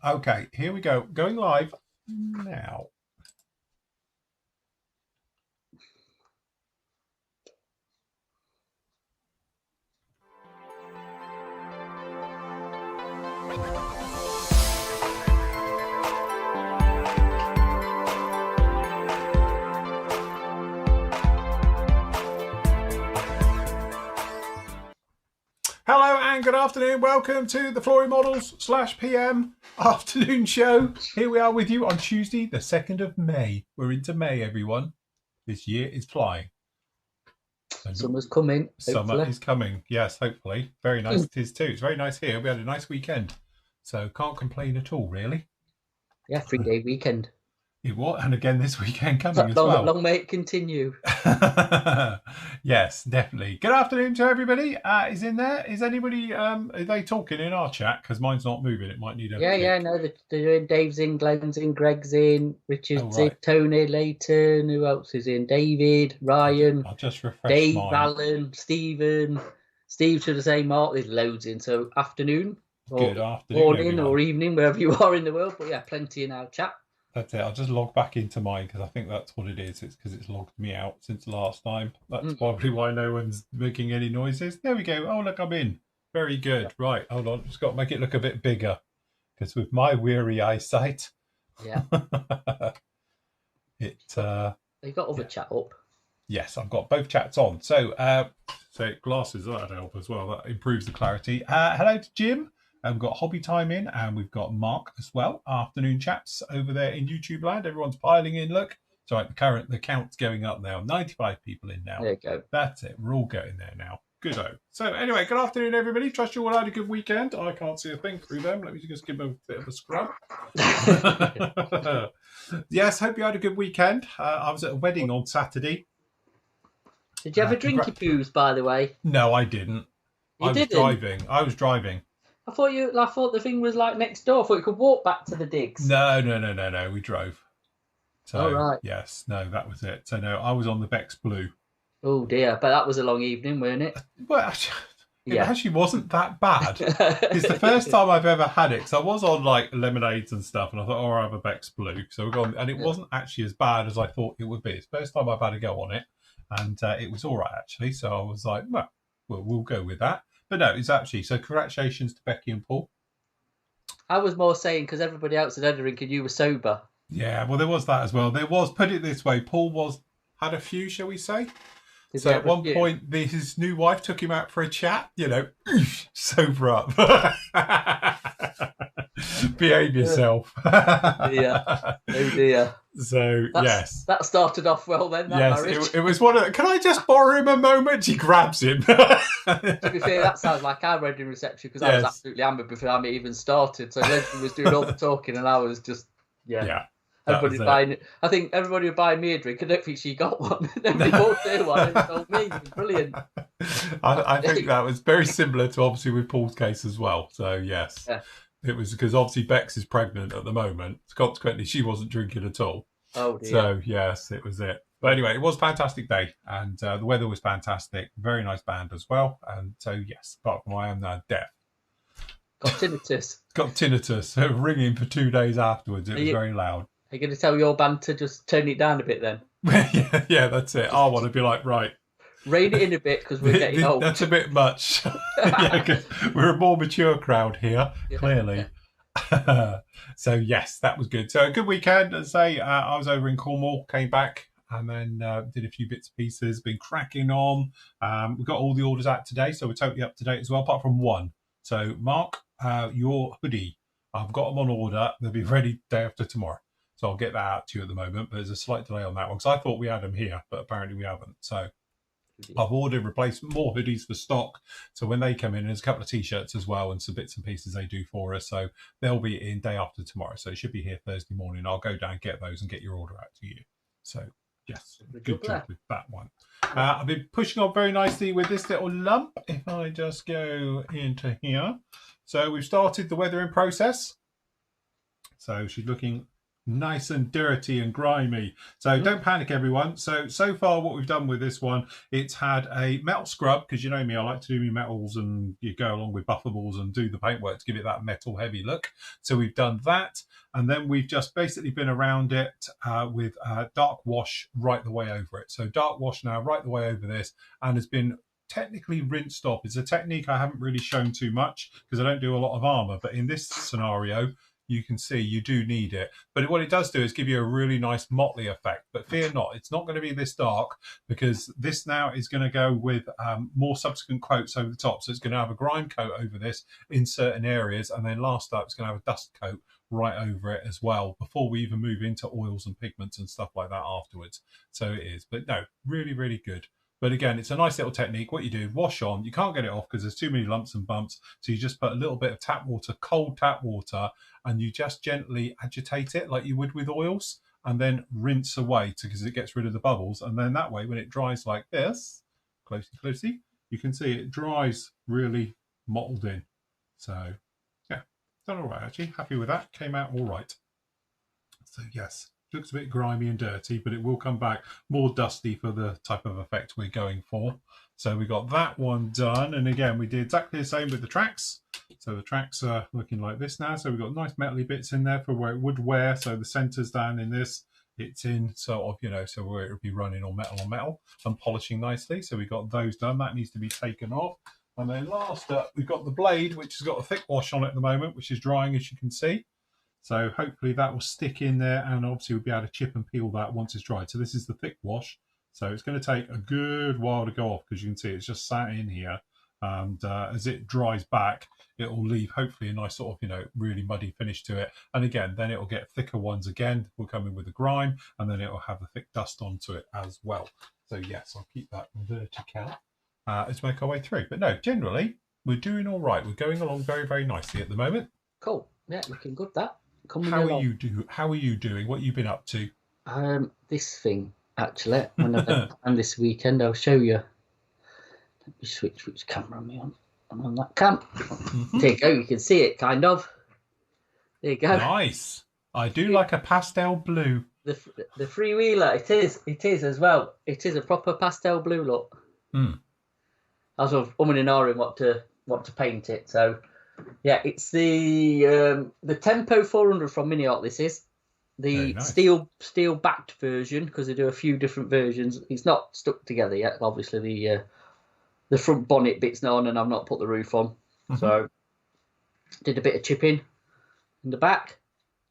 Okay, here we go. Going live now. Hello and good afternoon. Welcome to the Flory Models /PM afternoon show. Here we are with you on Tuesday, the 2nd of May. We're into May, everyone. This year is flying. Summer's coming. Summer Hopefully. is coming. Yes, hopefully. Very nice it is too. It's very nice here. We had a nice weekend. So can't complain at all, really. Yeah, 3-day weekend. It was, and again this weekend coming as well. Long may it continue. Yes, definitely. Good afternoon to everybody. Is in there? Is anybody? Are they talking in our chat? Because mine's not moving. It might need a. Yeah. No, they're doing. Dave's in, Glenn's in, Greg's in, Richard's in, right. Tony, Leighton. Who else is in? David, Ryan. I'll just refresh Dave, mine. Alan, Stephen. Steve should have said Mark. There's loads in. So afternoon. Good afternoon, morning everyone. or evening, wherever you are in the world. But yeah, plenty in our chat. That's it. I'll just log back into mine because I think that's what it is. It's because it's logged me out since last time. That's probably why no one's making any noises. There we go. Oh, look, I'm in. Very good. Yep. Right. Hold on. Just got to make it look a bit bigger because with my weary eyesight. Yeah. You got other chat up. Yes, I've got both chats on. So glasses, that'd help as well. That improves the clarity. Hello to Jim. We've got Hobby Time in, and we've got Mark as well. Afternoon chats over there in YouTube land. Everyone's piling in. Look, it's all right. The count's going up now. 95 people in now. There you go. That's it. We're all getting there now. Good-o. So anyway, good afternoon, everybody. Trust you all had a good weekend. I can't see a thing through them. Let me just give them a bit of a scrub. Yes, hope you had a good weekend. I was at a wedding on Saturday. Did you have a drinky poos, by the way? No, I didn't. I was driving. I thought the thing was like next door. I thought you could walk back to the digs. No. We drove. So, right. Yes, no, that was it. So, no, I was on the Bex Blue. Oh, dear. But that was a long evening, weren't it? Well, it actually wasn't that bad. It's the first time I've ever had it. Because I was on like lemonades and stuff. And I thought, I'll have a Bex Blue. So we're going, and it wasn't actually as bad as I thought it would be. It's the first time I've had a go on it. And it was all right, actually. So I was like, well, we'll go with that. But no, it's actually, so congratulations to Becky and Paul. I was more saying because everybody else had had a drink and you were sober. Yeah, well, there was that as well. There was, put it this way, Paul had a few, shall we say? So at one point, his new wife took him out for a chat, sober up. Behave yourself. Oh dear. So, yes. That started off well then, marriage. It was one of the, can I just borrow him a moment? He grabs him. To be fair, that sounds like our wedding reception because I was absolutely hammered before I even started. So Leslie was doing all the talking and I was just, Everybody buying it. I think everybody was buying me a drink. I don't think she got one. Nobody bought her one and told me. It was brilliant. I think that was very similar to obviously with Paul's case as well. So, yes. Yeah. It was because obviously Bex is pregnant at the moment. Consequently, she wasn't drinking at all. Oh, dear. So, yes, it was it. But anyway, it was a fantastic day. And the weather was fantastic. Very nice band as well. And so, yes, apart from I am now deaf. Got tinnitus. So ringing for 2 days afterwards. It was very loud. Are you going to tell your band to just turn it down a bit then? yeah, that's it. I want to be like, right. Rein it in a bit because we're getting old. That's a bit much. We're a more mature crowd here, clearly. So, yes, that was good. So, a good weekend. As I say, I was over in Cornwall, came back, and then did a few bits and pieces, been cracking on. We got all the orders out today, so we're totally up to date as well, apart from one. So, Mark, your hoodie, I've got them on order. They'll be ready day after tomorrow. So I'll get that out to you at the moment. But there's a slight delay on that one because I thought we had them here, but apparently we haven't. So I've ordered replacement, more hoodies for stock. So when they come in, there's a couple of T-shirts as well and some bits and pieces they do for us. So they'll be in day after tomorrow. So it should be here Thursday morning. I'll go down, get those and get your order out to you. So, yes, good job with that one. I've been pushing on very nicely with this little lump. If I just go into here. So we've started the weathering process. So she's looking nice and dirty and grimy. So don't panic, everyone. So far what we've done with this one, it's had a metal scrub, because you know me, I like to do my metals and you go along with buffables and do the paintwork to give it that metal heavy look. So we've done that, and then we've just basically been around it with dark wash right the way over it. So dark wash now right the way over this, and has been technically rinsed off. It's a technique I haven't really shown too much because I don't do a lot of armor, but in this scenario you can see you do need it. But what it does do is give you a really nice motley effect. But fear not, it's not going to be this dark, because this now is going to go with more subsequent coats over the top. So it's going to have a grime coat over this in certain areas, and then last up it's going to have a dust coat right over it as well, before we even move into oils and pigments and stuff like that afterwards. So it is, but no, really, really good. But again, it's a nice little technique. What you do, wash on. You can't get it off because there's too many lumps and bumps. So you just put a little bit of tap water, cold tap water, and you just gently agitate it like you would with oils, and then rinse away because it gets rid of the bubbles. And then that way, when it dries like this, closey, you can see it dries really mottled in. So yeah, done all right actually. Happy with that. Came out all right. So yes. Looks a bit grimy and dirty, but it will come back more dusty for the type of effect we're going for. So we got that one done. And again, we did exactly the same with the tracks. So the tracks are looking like this now. So we've got nice metally bits in there for where it would wear. So the center's down in this. It's in sort of, you know, so where it would be running on metal and polishing nicely. So we got those done. That needs to be taken off. And then last up, we've got the blade, which has got a thick wash on it at the moment, which is drying, as you can see. So hopefully that will stick in there, and obviously we'll be able to chip and peel that once it's dried. So this is the thick wash. So it's going to take a good while to go off, because you can see it's just sat in here. And as it dries back, it will leave hopefully a nice sort of, you know, really muddy finish to it. And again, then it will get thicker ones again. We'll come in with the grime, and then it will have the thick dust onto it as well. So yes, I'll keep that vertical as we make our way through. But no, generally, we're doing all right. We're going along very, very nicely at the moment. Cool. Yeah, looking good, that. How are you doing? What have you been up to? This thing actually, when and this weekend, I'll show you. Let me switch which camera I'm on. I'm on that cam. There you go. You can see it, kind of. There you go. Nice. I do like a pastel blue. The freewheeler. It is as well. It is a proper pastel blue look. I was sort of umming and ahhing what to paint it. So. Yeah, it's the Tempo 400 from MiniArt. This is the nice. steel backed version, because they do a few different versions. It's not stuck together yet. Obviously, the front bonnet bit's not on, and I've not put the roof on. So did a bit of chipping in the back.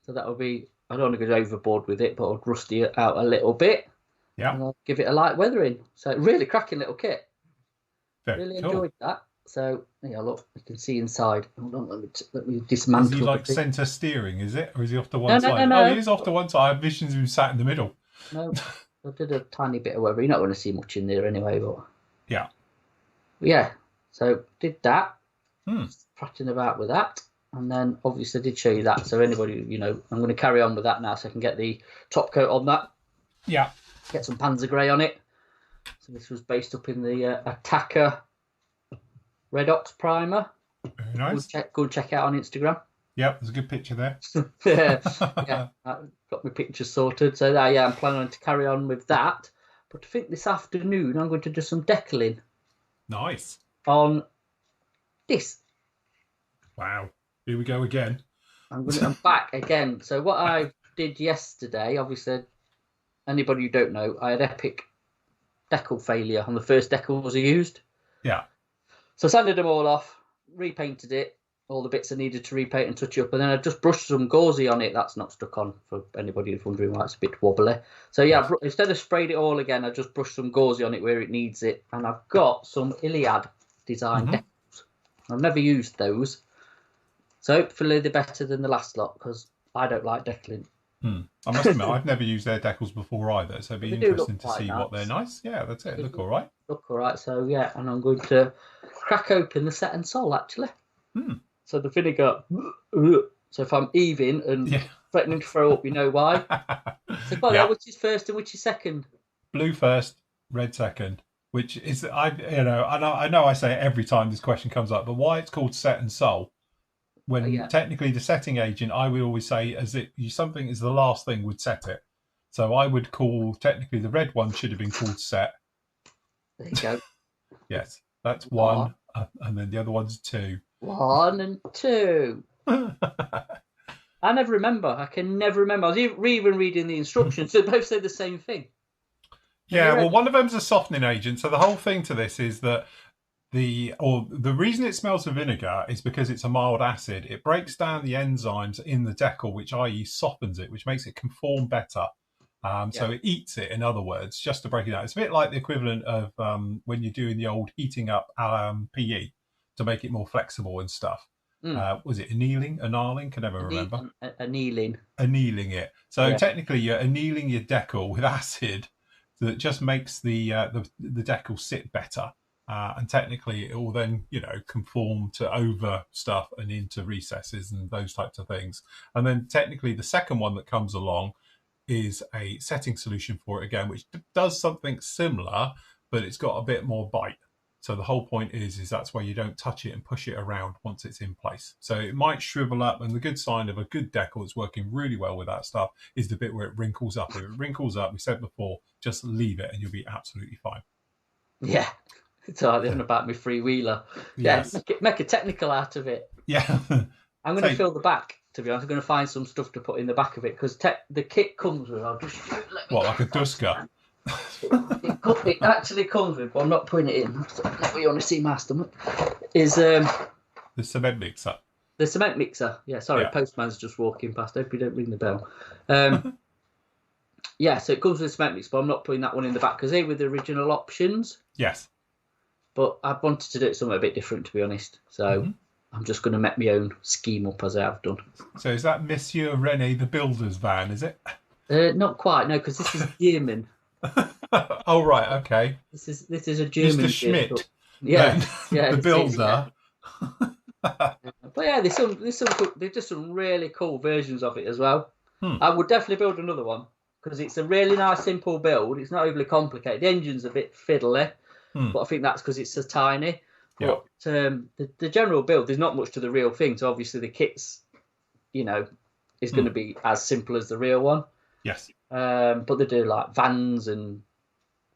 So that will be. I don't want to go overboard with it, but I'll rusty it out a little bit. Yeah, and I'll give it a light weathering. So really cracking little kit. Very really cool. Enjoyed that. So yeah, look, you can see inside. Hold on, let me dismantle. Is he like centre steering? Is it, or is he off to one side? No. Oh, he is off to one side. I have visions of him sat in the middle. No, I did a tiny bit of weather. You're not going to see much in there anyway, but yeah. So did that. Prattling about with that, and then obviously I did show you that. So anybody, you know, I'm going to carry on with that now, so I can get the top coat on that. Yeah. Get some Panzer Grey on it. So this was based up in the Attacker Red Ox primer. Very nice. Go check out on Instagram. Yep, there's a good picture there. yeah, got my pictures sorted. So yeah, I'm planning to carry on with that. But I think this afternoon I'm going to do some decaling. Nice. On this. Wow. Here we go again. I'm back again. So what I did yesterday, obviously, anybody who don't know, I had epic decal failure on the first decals I used. Yeah. So I sanded them all off, repainted it, all the bits I needed to repaint and touch up, and then I just brushed some gauzy on it. That's not stuck on, for anybody who's wondering why it's a bit wobbly. So yeah, instead of sprayed it all again, I just brushed some gauzy on it where it needs it. And I've got some Iliad design decals. I've never used those. So hopefully they're better than the last lot, because I don't like decaling. I must admit, I've never used their decals before either, so it'd be interesting to see what they're nice. Yeah, that's it. Look all right. Look all right. So yeah, and I'm going to crack open the set and sole actually. So the vinegar. So if I'm even and threatening to throw up, you know why. So which is first and which is second? Blue first, red second. Which is I know I say it every time this question comes up, but why it's called set and sole? when technically the setting agent, I would always say something is the last thing would set it. So I would call technically the red one should have been called set. There you go. Yes, that's one, and then the other one's 2. 1 and 2. I never remember. I can never remember. I was even reading the instructions. They both say the same thing. Yeah, well, one of them's a softening agent. So the whole thing to this is that the reason it smells of vinegar is because it's a mild acid. It breaks down the enzymes in the decal, which i.e. softens it, which makes it conform better. So it eats it, in other words, just to break it down. It's a bit like the equivalent of when you're doing the old heating up PE to make it more flexible and stuff. Was it annealing? Can never remember. Annealing it. So technically, you're annealing your decal with acid that just makes the decal sit better. And technically, it will then, conform to over stuff and into recesses and those types of things. And then technically, the second one that comes along is a setting solution for it again, which does something similar, but it's got a bit more bite. So the whole point is that's why you don't touch it and push it around once it's in place. So it might shrivel up, and the good sign of a good decal that's working really well with that stuff is the bit where it wrinkles up. If it wrinkles up, we said before, just leave it and you'll be absolutely fine. Yeah, it's all right about my freewheeler. Yes. Yeah, make a technical out of it. Yeah. I'm going to fill the back, to be honest. I'm going to find some stuff to put in the back of it, because the kit comes with, like a Dusker? It actually comes with, but I'm not putting it in. Let me only see my stomach. Is the cement mixer. The cement mixer. Yeah, sorry, postman's just walking past. I hope you don't ring the bell. So it comes with a cement mixer, but I'm not putting that one in the back because they were the original options. Yes. But I wanted to do something a bit different, to be honest. So I'm just going to make my own scheme up as I have done. So is that Monsieur René the Builder's van, is it? Not quite, no, because this is German. Oh right, okay. This is a German. Mr. Schmidt. Yeah, the builder. But yeah, there's just some really cool versions of it as well. I would definitely build another one because it's a really nice, simple build. It's not overly complicated. The engine's a bit fiddly, but I think that's because it's so tiny. But the general build, there's not much to the real thing. So obviously the kit's, is going to be as simple as the real one. Yes. But they do like vans and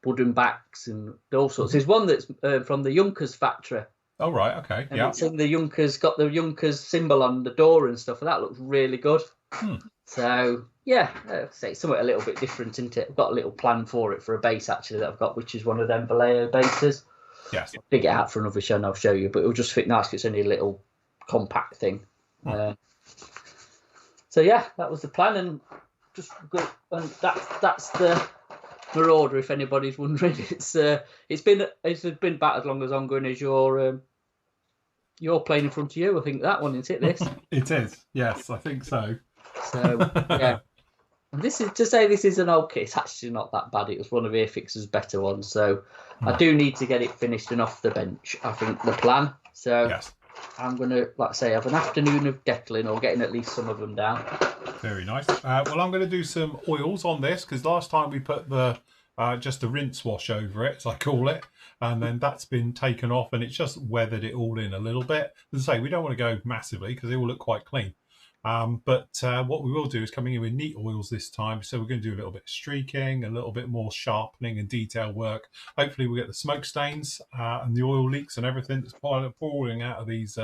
wooden backs and all sorts. There's one that's from the Junkers factory. Oh right, okay. And it's in the Junkers, got the Junkers symbol on the door and stuff, and that looks really good. So it's something a little bit different, isn't it? I've got a little plan for it for a base actually that I've got, which is one of them Vallejo bases. Yes. I'll dig it out for another show and I'll show you, but it'll just fit nice. It's only a little compact thing. So that was the plan, and just good. And that's the Marauder. If anybody's wondering, it's been about as long as I'm going as your plane in front of you. I think that one is it. This it is. Yes, I think so. So yeah, and this is an old kit. It's actually not that bad. It was one of Airfix's better ones. So I do need to get it finished and off the bench. I think the plan. So yes. I'm going to, like I say, have an afternoon of decaling or getting at least some of them down. Very nice. Well, I'm going to do some oils on this because last time we put the just a rinse wash over it, as I call it, and then that's been taken off and it's just weathered it all in a little bit. As I say, we don't want to go massively because they all look quite clean. But what we will do is coming in with neat oils this time. So we're going to do a little bit of streaking, a little bit more sharpening and detail work. Hopefully we'll get the smoke stains and the oil leaks and everything that's pouring out of these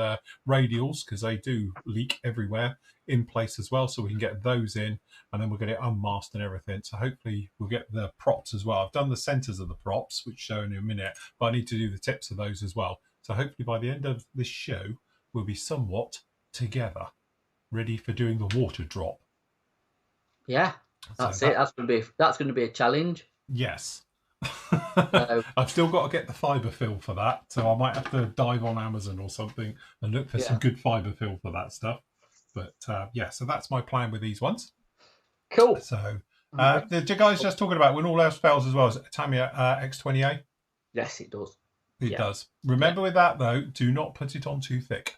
radials, because they do leak everywhere, in place as well. So we can get those in and then we'll get it unmasked and everything. So hopefully we'll get the props as well. I've done the centers of the props, which show in a minute, but I need to do the tips of those as well. So hopefully by the end of this show, we'll be somewhat together, ready for doing the water drop. Yeah, that's it. That's going to be a challenge. Yes. I've still got to get the fibre fill for that, so I might have to dive on Amazon or something and look for some good fibre fill for that stuff. But so that's my plan with these ones. Cool. So the guys just talking about when all else fails as well as Tamiya X20A. Yes, it does. It does. Remember with that though, do not put it on too thick,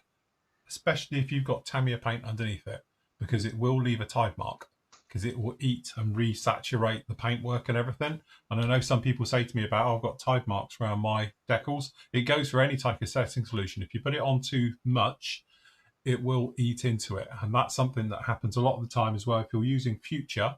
especially if you've got Tamiya paint underneath it, because it will leave a tide mark, because it will eat and resaturate the paintwork and everything. And I know some people say to me about, I've got tide marks around my decals. It goes for any type of setting solution. If you put it on too much, it will eat into it. And that's something that happens a lot of the time as well. If you're using Future,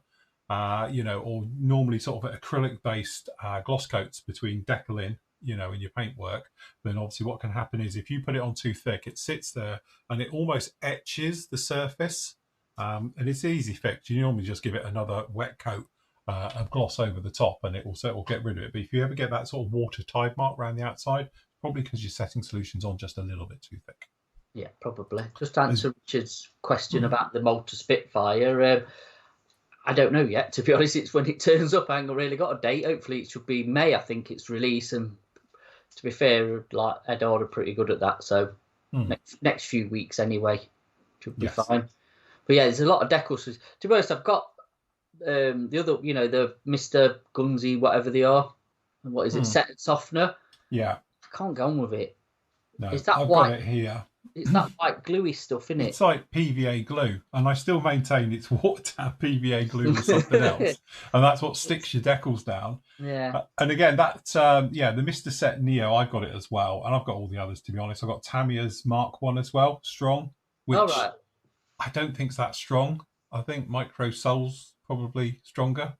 or normally sort of acrylic-based gloss coats between Decaling, in your paintwork, then obviously what can happen is if you put it on too thick, it sits there and it almost etches the surface. And it's an easy fix. You normally just give it another wet coat of gloss over the top and it will get rid of it. But if you ever get that sort of water tide mark around the outside, probably because you're setting solutions on just a little bit too thick. Yeah, probably. Just to answer Richard's question about the Malta Spitfire, I don't know yet, to be honest. It's when it turns up. I haven't really got a date. Hopefully it should be May, I think, its release. And to be fair, like Edward are pretty good at that. So next few weeks anyway should be fine. But yeah, there's a lot of decals. To be honest, I've got the other, the Mr. Gunsy, whatever they are. And what is it? Set and softener. Yeah. I can't go on with it. No, is that I've white? got it here. It's that white gluey stuff, isn't it? It's like PVA glue, and I still maintain it's water-tap PVA glue or something else, and that's what sticks your decals down. Yeah. And again, that's the Mr. Set Neo. I've got it as well, and I've got all the others. To be honest, I've got Tamiya's Mark 1 as well, strong. Which I don't think's that strong. I think Micro Soul's probably stronger,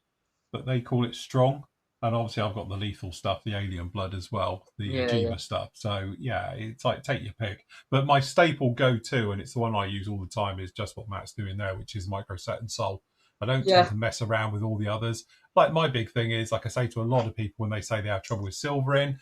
but they call it strong. And obviously, I've got the lethal stuff, the Alien Blood as well, the Ajima stuff. So, it's like take your pick. But my staple go-to, and it's the one I use all the time, is just what Matt's doing there, which is Micro Set and Soul. I don't tend to mess around with all the others. Like, my big thing is, like I say to a lot of people when they say they have trouble with silvering,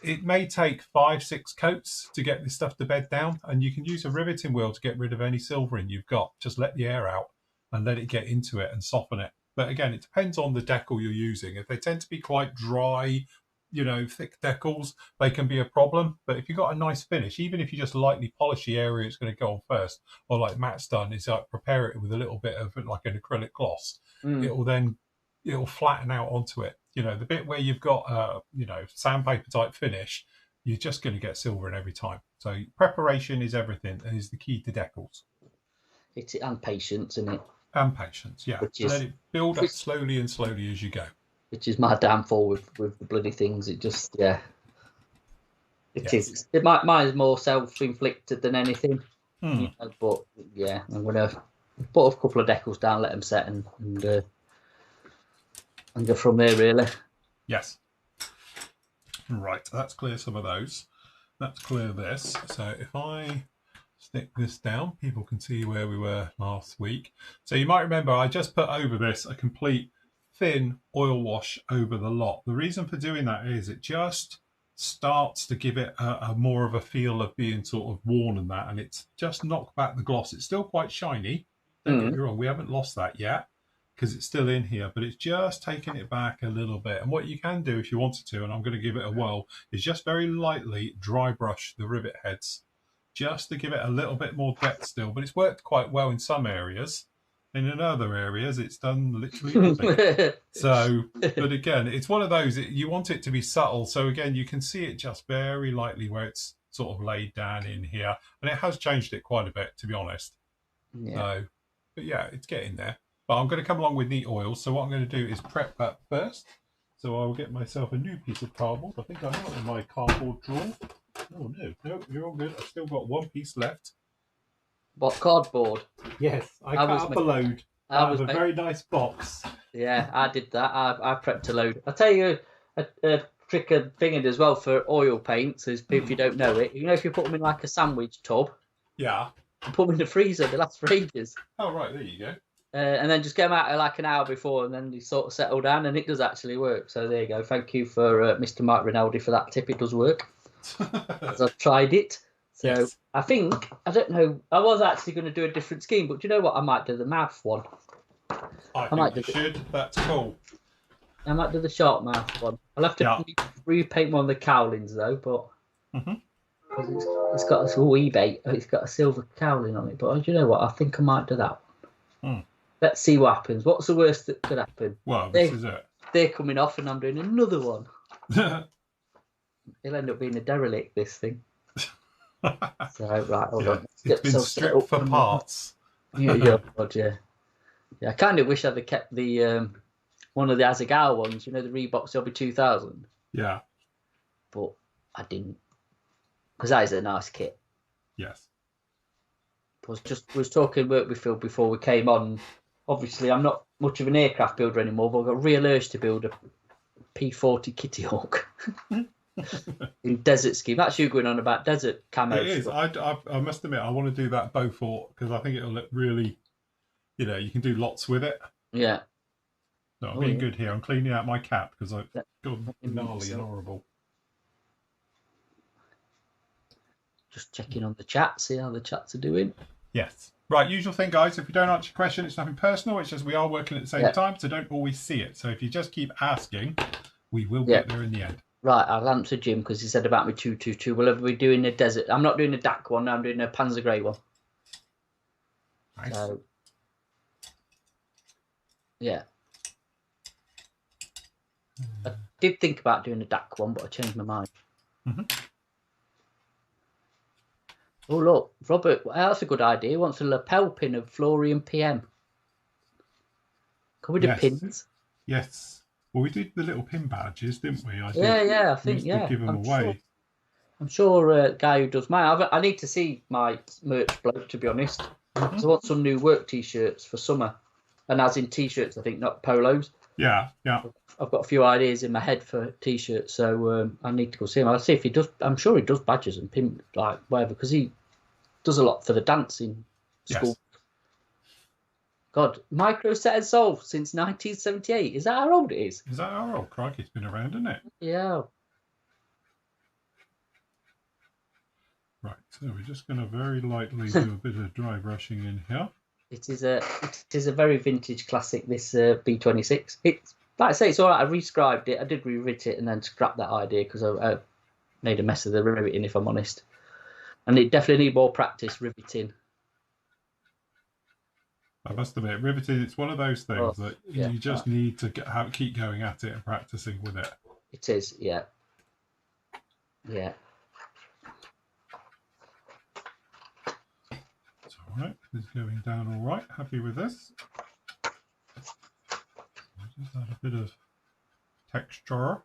it may take 5-6 coats to get this stuff to bed down. And you can use a riveting wheel to get rid of any silvering you've got. Just let the air out and let it get into it and soften it. But again, it depends on the decal you're using. If they tend to be quite dry, thick decals, they can be a problem. But if you've got a nice finish, even if you just lightly polish the area it's going to go on first, or like Matt's done, is like prepare it with a little bit of like an acrylic gloss, it'll flatten out onto it. The bit where you've got sandpaper type finish, you're just going to get silver in every time. So preparation is everything and is the key to decals. And patience, isn't it? And patience, yeah. Let it build up slowly and slowly as you go. Which is my downfall with the bloody things. It just, It is. Mine is more self-inflicted than anything. But, I'm going to put a couple of decals down, let them set, and go from there, really. Yes. Right, that's clear some of those. Let's clear this. So if I stick this down, people can see where we were last week. So you might remember I just put over this a complete thin oil wash over the lot. The reason for doing that is it just starts to give it a more of a feel of being sort of worn and that, and it's just knocked back the gloss. It's still quite shiny. Don't get me wrong, we haven't lost that yet because it's still in here, but it's just taking it back a little bit. And what you can do if you wanted to, and I'm going to give it a whirl, is just very lightly dry brush the rivet heads just to give it a little bit more depth still. But it's worked quite well in some areas. And in other areas, it's done literally nothing. So, but again, it's one of those, you want it to be subtle. So again, you can see it just very lightly where it's sort of laid down in here. And it has changed it quite a bit, to be honest. Yeah. So, but yeah, it's getting there. But I'm going to come along with neat oils. So what I'm going to do is prep that first. So I will get myself a new piece of cardboard. I think I have it in my cardboard drawer. Oh, no, you're all good. I've still got one piece left. What, cardboard? Yes, I cut up a load. I have a very nice box. Yeah, I did that. I prepped a load. I'll tell you a trick of thing as well for oil paints is, if you don't know it, if you put them in like a sandwich tub, and put them in the freezer, they last for ages. Oh, right, there you go. And then just get them out like an hour before, and then they sort of settle down, and it does actually work. So there you go. Thank you for Mr. Mike Rinaldi for that tip. It does work. As I've tried it. So yes. I don't know, I was actually going to do a different scheme, but do you know what? I might do the mouth one. I might do That's cool. I might do the sharp mouth one. I'll have to repaint one of the cowlings though, but it's got this eBay. It's got a silver cowling on it. But do you know what? I think I might do that one. Let's see what happens. What's the worst that could happen? Well, this is it. They're coming off, and I'm doing another one. It'll end up being a derelict, this thing. So right, hold on. It's been stripped for parts. Yeah. I kind of wish I'd have kept the one of the Azagal ones, the Reebok Zombie 2000. Yeah. But I didn't, because that is a nice kit. Yes. was talking work with Phil before we came on. Obviously, I'm not much of an aircraft builder anymore, but I've got a real urge to build a P40 Kitty Hawk in desert scheme. That's you going on about desert camo. It is. I must admit, I want to do that Beaufort because I think it'll look really, you can do lots with it. Yeah. No, I'm being good here. I'm cleaning out my cap because I've gone gnarly and horrible. Just checking on the chat, see how the chats are doing. Yes. Right, usual thing, guys. If you don't answer a question, it's nothing personal. It's just we are working at the same time, so don't always see it. So if you just keep asking, we will get there in the end. Right, I'll answer Jim because he said about me 222. Will I be doing a desert? I'm not doing a DAC one. I'm doing a Panzer Grey one. Nice. So, yeah. I did think about doing a DAC one, but I changed my mind. Oh, look, Robert, that's a good idea. He wants a lapel pin of Flory and PM. Can we do pins? Yes. Well, we did the little pin badges, didn't we? I think, give them away. I'm sure a guy who does mine. I need to see my merch bloke, to be honest. I want some new work T-shirts for summer. And as in T-shirts, I think, not polos. Yeah. I've got a few ideas in my head for T-shirts, so I need to go see him. I'll see if he does. I'm sure he does badges and pin, like whatever, because he does a lot for the dancing school. Yes. God, micro set and solved since 1978. Is that how old it is? Is that how old? Crikey, it's been around, isn't it? Yeah. Right, so we're just going to very lightly do a bit of dry brushing in here. It is a very vintage classic, this B26. It's, like I say, it's all right. I rescribed it. I did rewrite it and then scrapped that idea because I made a mess of the riveting, if I'm honest. And it definitely need more practice riveting. I must admit, riveting, it's one of those things that you just need to keep going at it and practicing with it. It is, yeah. Yeah. It's all right. It's going down all right. Happy with this. Just add a bit of texture.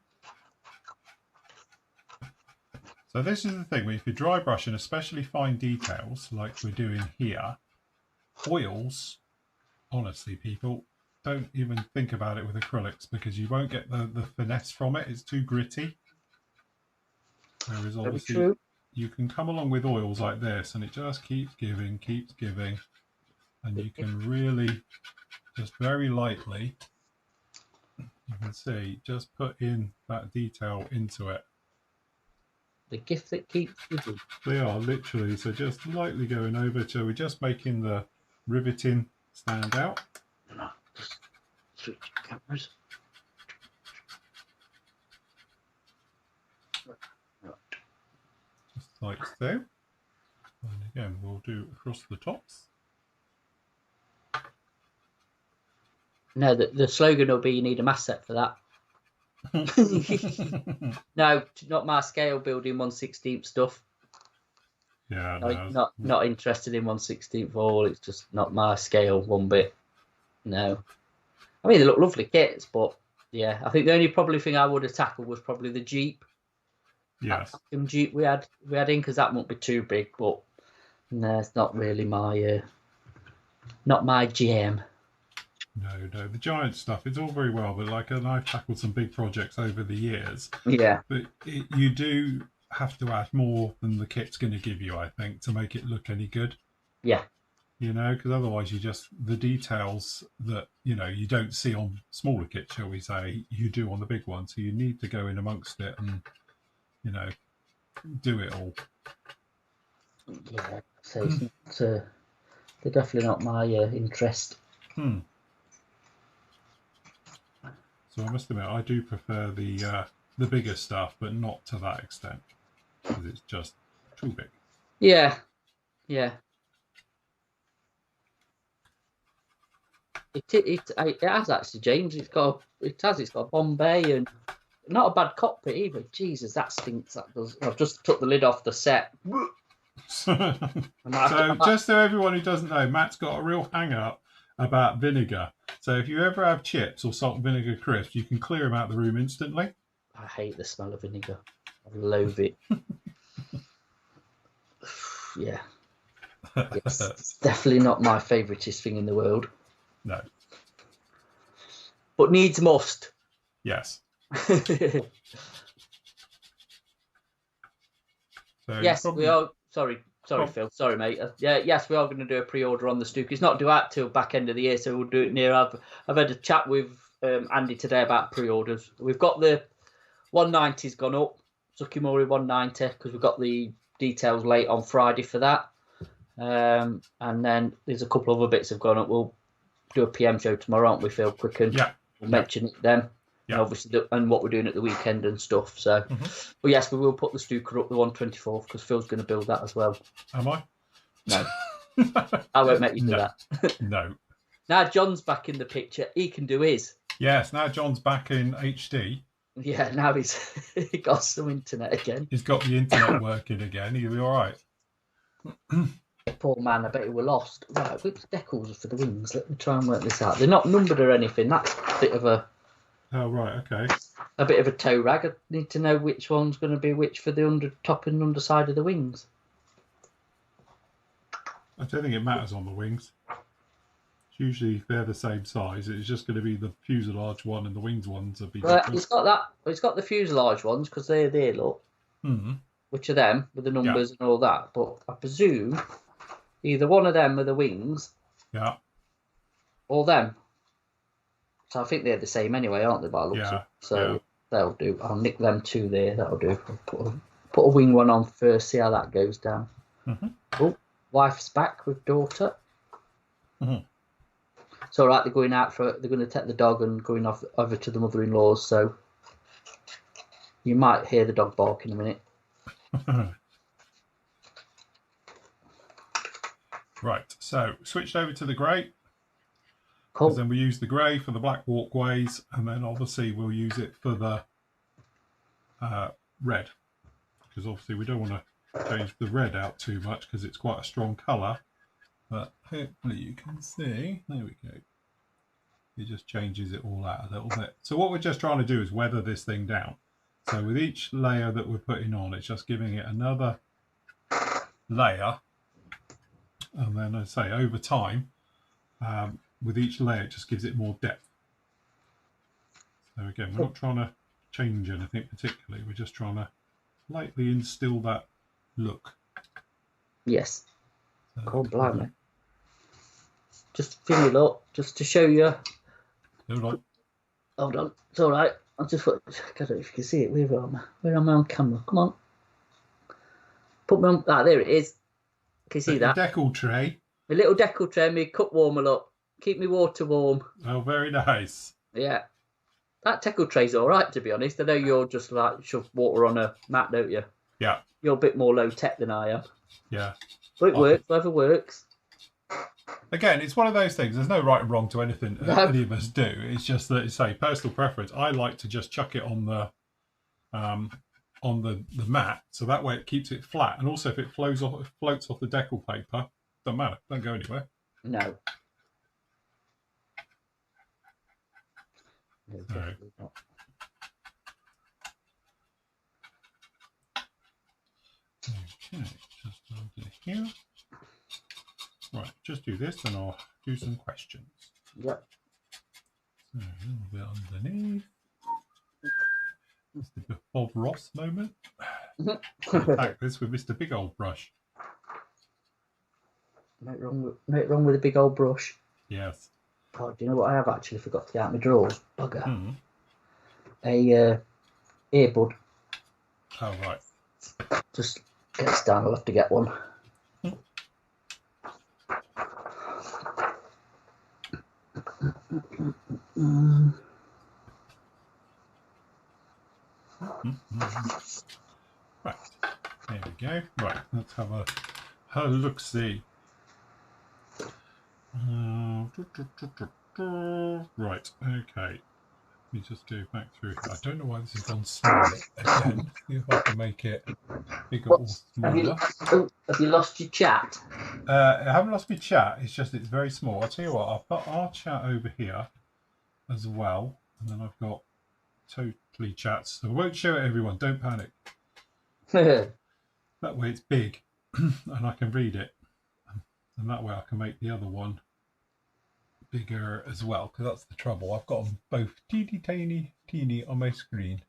So this is the thing, if you dry brush and especially fine details like we're doing here, oils, honestly, people, don't even think about it with acrylics because you won't get the finesse from it. It's too gritty. Whereas obviously you can come along with oils like this and it just keeps giving, and you can really just very lightly, you can see, just put in that detail into it. The gift that keeps giving. They are literally, so just lightly going over to, we're just making the riveting stand out. Just switch cameras. Just like so. And again, we'll do across the tops. No, the slogan will be you need a mass set for that. No, not my scale building 1/16 stuff. Yeah, no, not interested in 1/16 all. It's just not my scale one bit. No, I mean they look lovely kits, but yeah, I think the only probably thing I would have tackled was probably the Jeep. Yes, that Jeep we had in because that won't be too big, but no, it's not really my not my jam. No, the giant stuff, it's all very well, but like, and I've tackled some big projects over the years. Yeah. But you do have to add more than the kit's going to give you, I think, to make it look any good. Yeah. Because otherwise the details that, you don't see on smaller kits, shall we say, you do on the big one. So you need to go in amongst it and, do it all. Yeah, so it's not, they're definitely not my interest. So I must admit, I do prefer the bigger stuff, but not to that extent, because it's just too big. Yeah. It has actually, James. It's got a Bombay and not a bad cockpit either. Jesus, that stinks. That does. I've just took the lid off the set. So just so everyone who doesn't know, Matt's got a real hang-up about vinegar. So if you ever have chips or salt and vinegar crisps, you can clear them out of the room instantly. I hate the smell of vinegar. I loathe it. Yeah. Yes, it's definitely not my favouriteest thing in the world. No. But needs must. Yes. So yes, probably... we are. Sorry, Phil. Sorry, mate. Yes, we are going to do a pre-order on the Stuke. It's not due out till back end of the year, so we'll do it near. I've had a chat with Andy today about pre-orders. We've got the 190's gone up, Sukimori 190, because we've got the details late on Friday for that. And then there's a couple of other bits have gone up. We'll do a PM show tomorrow, aren't we, Phil? Quick and we'll mention it then. Yeah. And obviously, and what we're doing at the weekend and stuff. So, but yes, we will put the Stuker up the 124th because Phil's going to build that as well. Am I? No, I won't make you do that. No. Now John's back in the picture. He can do his. Yes. Now John's back in HD. Yeah. Now he got some internet again. He's got the internet working again. He'll be all right. Poor man, I bet he were lost. Right, which decals are for the wings? Let me try and work this out. They're not numbered or anything. That's a bit of a... Oh, right, okay. A bit of a toe rag. I need to know which one's going to be which for the top and underside of the wings. I don't think it matters on the wings. It's usually they're the same size. It's just going to be the fuselage one and the wings ones will be different. It's got that. It's got the fuselage ones because they're there, look. Which are them with the numbers and all that. But I presume either one of them are the wings. Yeah. Or them. So I think they're the same anyway, aren't they? By looks of it. So they'll do. I'll nick them two there. That'll do. I'll put a wing one on first. See how that goes down. Oh, wife's back with daughter. It's all right. They're going out for. They're going to take the dog and going off over to the mother-in-law's. So you might hear the dog bark in a minute. Right. So switched over to the grey. Cool. Because then we use the grey for the black walkways, and then obviously we'll use it for the red. Because obviously we don't want to change the red out too much because it's quite a strong colour. But hopefully you can see. There we go. It just changes it all out a little bit. So what we're just trying to do is weather this thing down. So with each layer that we're putting on, it's just giving it another layer. And then I say over time, with each layer, it just gives it more depth. So again, we're not trying to change anything particularly. We're just trying to lightly instill that look. Yes. So cool, blimey. Just fill it up, just to show you. Hold on. Hold on. It's all right. I'll just put. I don't know if you can see it. Where am I on camera? Come on. Put me on. Ah, there it is. Can you see that? Decal tray. A little decal tray. Me cup warmer up. Keep me water warm. Oh, very nice. Yeah. That decal tray's all right, to be honest. I know you're just like shove water on a mat, don't you? Yeah. You're a bit more low tech than I am. Yeah. But it works. Whatever works. Again, it's one of those things. There's no right and wrong to anything any of us do. It's just that it's a personal preference. I like to just chuck it on the mat, so that way it keeps it flat. And also, if it floats off the decal paper, doesn't matter. Don't go anywhere. No. Right. Okay, just over here. Right, just do this, and I'll do some questions. Yep. So a little bit underneath. It's the Bob Ross moment. Attack this with Mr. Big Old Brush. Nothing wrong with a big old brush. Yes. Oh, do you know what I have actually forgot to get out my drawers? Bugger. A earbud. Oh, right. Just gets down. I'll have to get one. Right. There we go. Right. Let's have a look-see. Right. Okay. Let me just go back through. I don't know why this has gone small again. See if I can make it bigger or smaller. Have you lost your chat? I haven't lost my chat. It's just it's very small. I'll tell you what. I'll put our chat over here as well, and then I've got totally chats. So I won't show it everyone. Don't panic. That way it's big, and I can read it. And that way I can make the other one bigger as well, because that's the trouble. I've got them both teeny on my screen.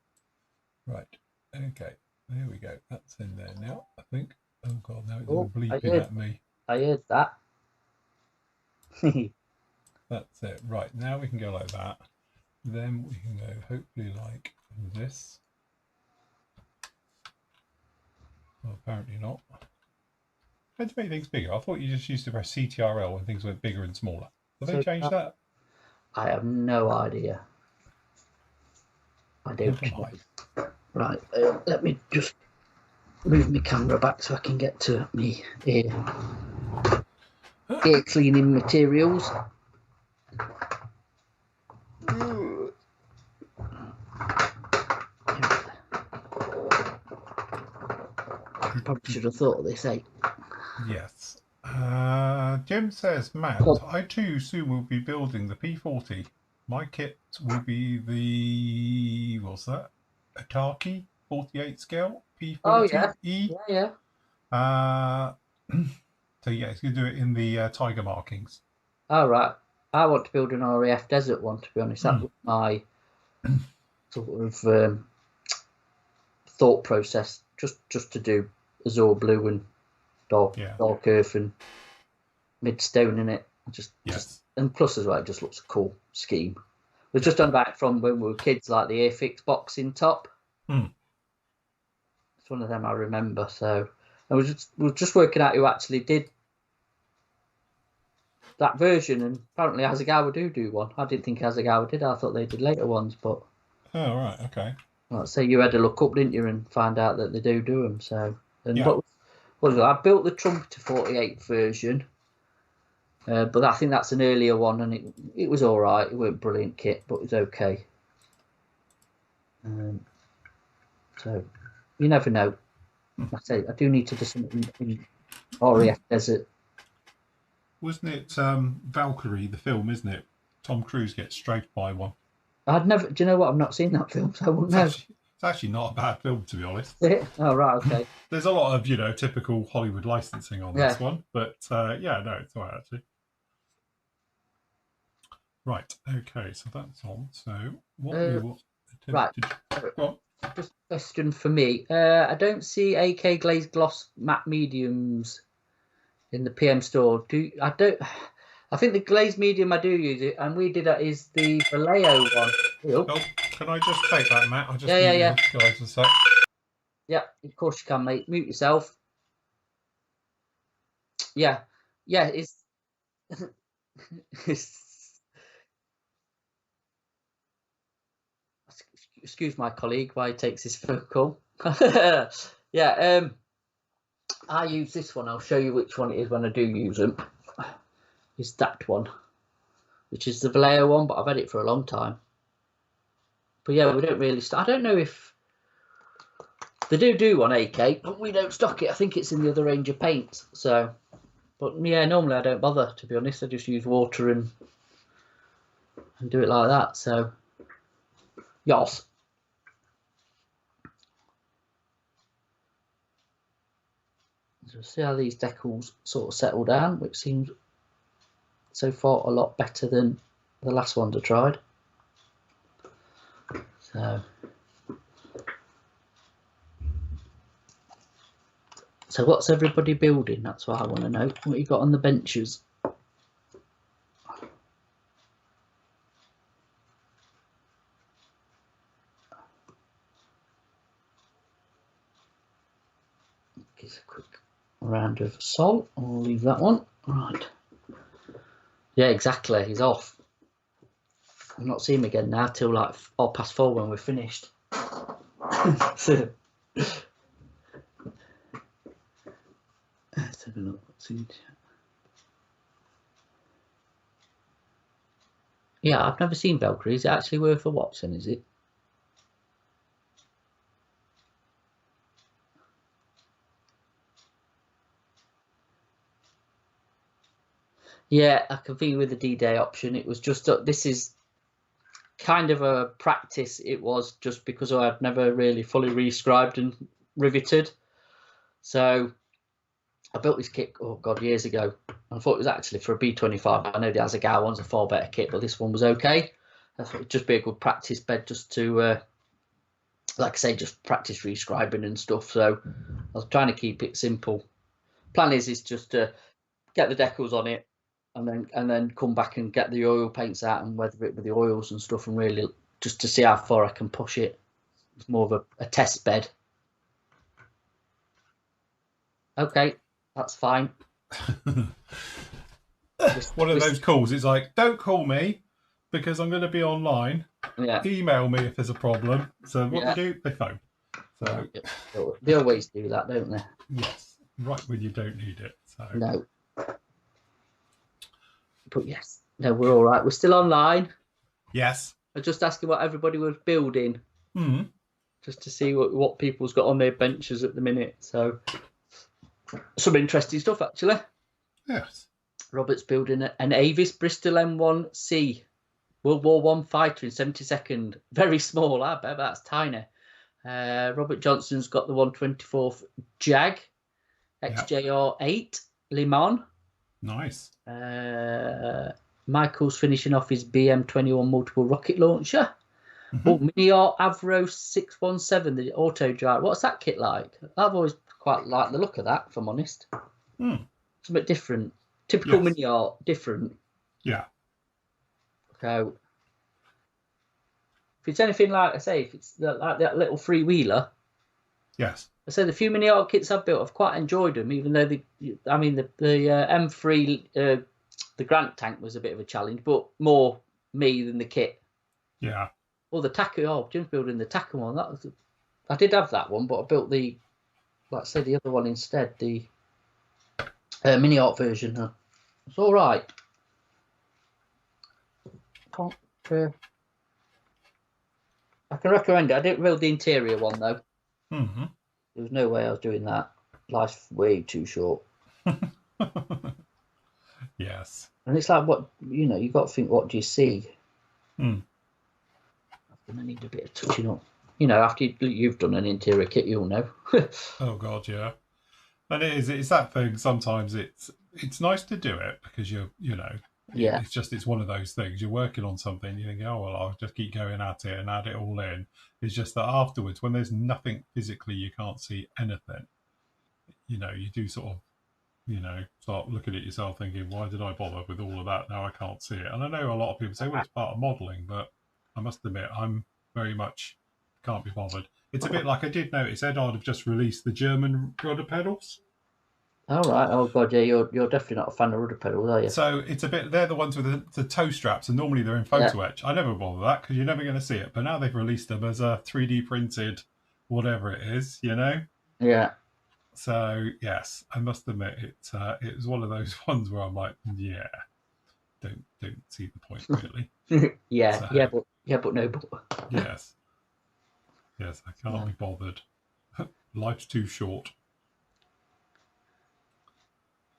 Right, okay, there we go. That's in there now, I think. Oh god, now it's all bleeping at me. I heard that. That's it. Right, now we can go like that. Then we can go hopefully like this. Well, apparently not. How to make things bigger? I thought you just used to press CTRL when things went bigger and smaller. Have they changed that? I have no idea. I don't know. Right, let me just move my camera back so I can get to me ear cleaning materials. Probably should have thought of this, eh? Yes. Jim says, Matt, I too soon will be building the P40. My kit will be the, what's that? Ataki 48 scale P40E. Oh, yeah. So yeah, it's going to do it in the tiger markings. Oh, right. I want to build an RAF desert one, to be honest. That was my sort of thought process, just to do Azure blue and dark earth and mid-stone in it. Just and plus as well, it just looks a cool scheme. We've just done back from when we were kids, like the Airfix boxing top. It's one of them I remember. So I was just working out who actually did that version, and apparently Hasegawa do one. I didn't think Hasegawa did. I thought they did later ones, but oh right, okay. Like say you had to look up, didn't you, and find out that they do them. So and what was it? I built the Trumpeter 48 version, but I think that's an earlier one, and it was all right. It weren't brilliant kit, but it was okay. So you never know. Like I say, I do need to do something in RAF Desert. Wasn't it Valkyrie, the film, isn't it? Tom Cruise gets strafed by one. I'd never. Do you know what? I've not seen that film, so I wouldn't know. It's actually not a bad film, to be honest. Oh right, okay. There's a lot of typical Hollywood licensing on this one, but no, it's all right actually. Right, okay, so that's on. So what we will right. Go on. Just a question for me. I don't see AK glazed gloss matte mediums in the PM store. I think the glazed medium I do use it, and we did that is the Vallejo one. Oh, can I just take that, Matt? I'll just yeah. Guys a sec. Yeah, of course you can, mate. Mute yourself. Yeah, it's excuse my colleague while he takes his phone call. Yeah, I use this one. I'll show you which one it is when I do use them. It's that one, which is the Vallejo one, but I've had it for a long time. But yeah, we don't really I don't know if they do on AK, but we don't stock it. I think it's in the other range of paints. So, but yeah, normally I don't bother, to be honest. I just use water and do it like that. So, yes. So see how these decals sort of settle down, which seems so far a lot better than the last ones I tried. So what's everybody building? That's what I want to know. What you got on the benches? Give a quick round of salt. I'll leave that one. Right. Yeah, exactly. He's off. I'll not see him again now till like 4:30 when we're finished. So, let's have a look. Yeah, I've never seen Valkyrie. Is it actually worth a watch then, is it? Yeah, I can be with the D-Day option. It was just this is kind of a practice. It was just because I had never really fully rescribed and riveted. So I built this kit, oh God, years ago. I thought it was actually for a B25. I know the Asagao one's a far better kit, but this one was okay. I thought it'd just be a good practice bed just to, like I say, just practice rescribing and stuff. So I was trying to keep it simple. Plan is just to get the decals on it and then come back and get the oil paints out and weather it with the oils and stuff, and really just to see how far I can push it. It's more of a test bed. Okay, that's fine. One of those calls. It's like, don't call me because I'm going to be online. Yeah. Email me if there's a problem. So what they do, they phone. So they always do that, don't they? Yes, right when you don't need it. So no. But yes, no, we're all right. We're still online. Yes. I just asking what everybody was building. Mm. Just to see what people's got on their benches at the minute. So some interesting stuff, actually. Yes. Robert's building an Avis Bristol M1C World War I fighter in 72nd. Very small, I bet that's tiny. Robert Johnson's got the 124th Jag XJR8 Le Mans. Nice. Michael's finishing off his BM21 multiple rocket launcher. Mm-hmm. Oh, MiniArt Avro 617, the auto drive. What's that kit like? I've always quite liked the look of that, if I'm honest. It's a bit different. Typical MiniArt, different. Yeah. So, if it's anything like I say, if it's like that little freewheeler. Yes. I said the few MiniArt kits I've built, I've quite enjoyed them, even though the M3, the Grant tank was a bit of a challenge, but more me than the kit. Yeah. Well, the Taku, Jim's building the Taku one. I did have that one, but I built the, like I said, the other one instead, the MiniArt version. It's all right. I can recommend it. I didn't build the interior one though. Mm-hmm. There was no way I was doing that. Life's way too short. Yes. And it's like, what, you got to think, what do you see? Mm. I need a bit of touching up. After you've done an interior kit, you'll know. Oh God, yeah. And it's that thing. Sometimes it's nice to do it because yeah. It's one of those things. You're working on something, you think, oh well, I'll just keep going at it and add it all in. It's just that afterwards, when there's nothing physically, you can't see anything. You do sort of, start looking at yourself thinking, why did I bother with all of that? Now I can't see it. And I know a lot of people say, well, it's part of modelling, but I must admit, I'm very much can't be bothered. It's a bit like I did notice Ed Ard have just released the German rudder pedals. All right. Oh God, yeah, you're definitely not a fan of rudder pedals, are you? So it's a bit. They're the ones with the toe straps, and normally they're in photo etch. I never bother that because you're never going to see it. But now they've released them as a 3D printed, whatever it is, Yeah. So yes, I must admit it was one of those ones where I'm like, yeah, don't see the point really. yeah, so, but no, but yes, I can't be bothered. Life's too short.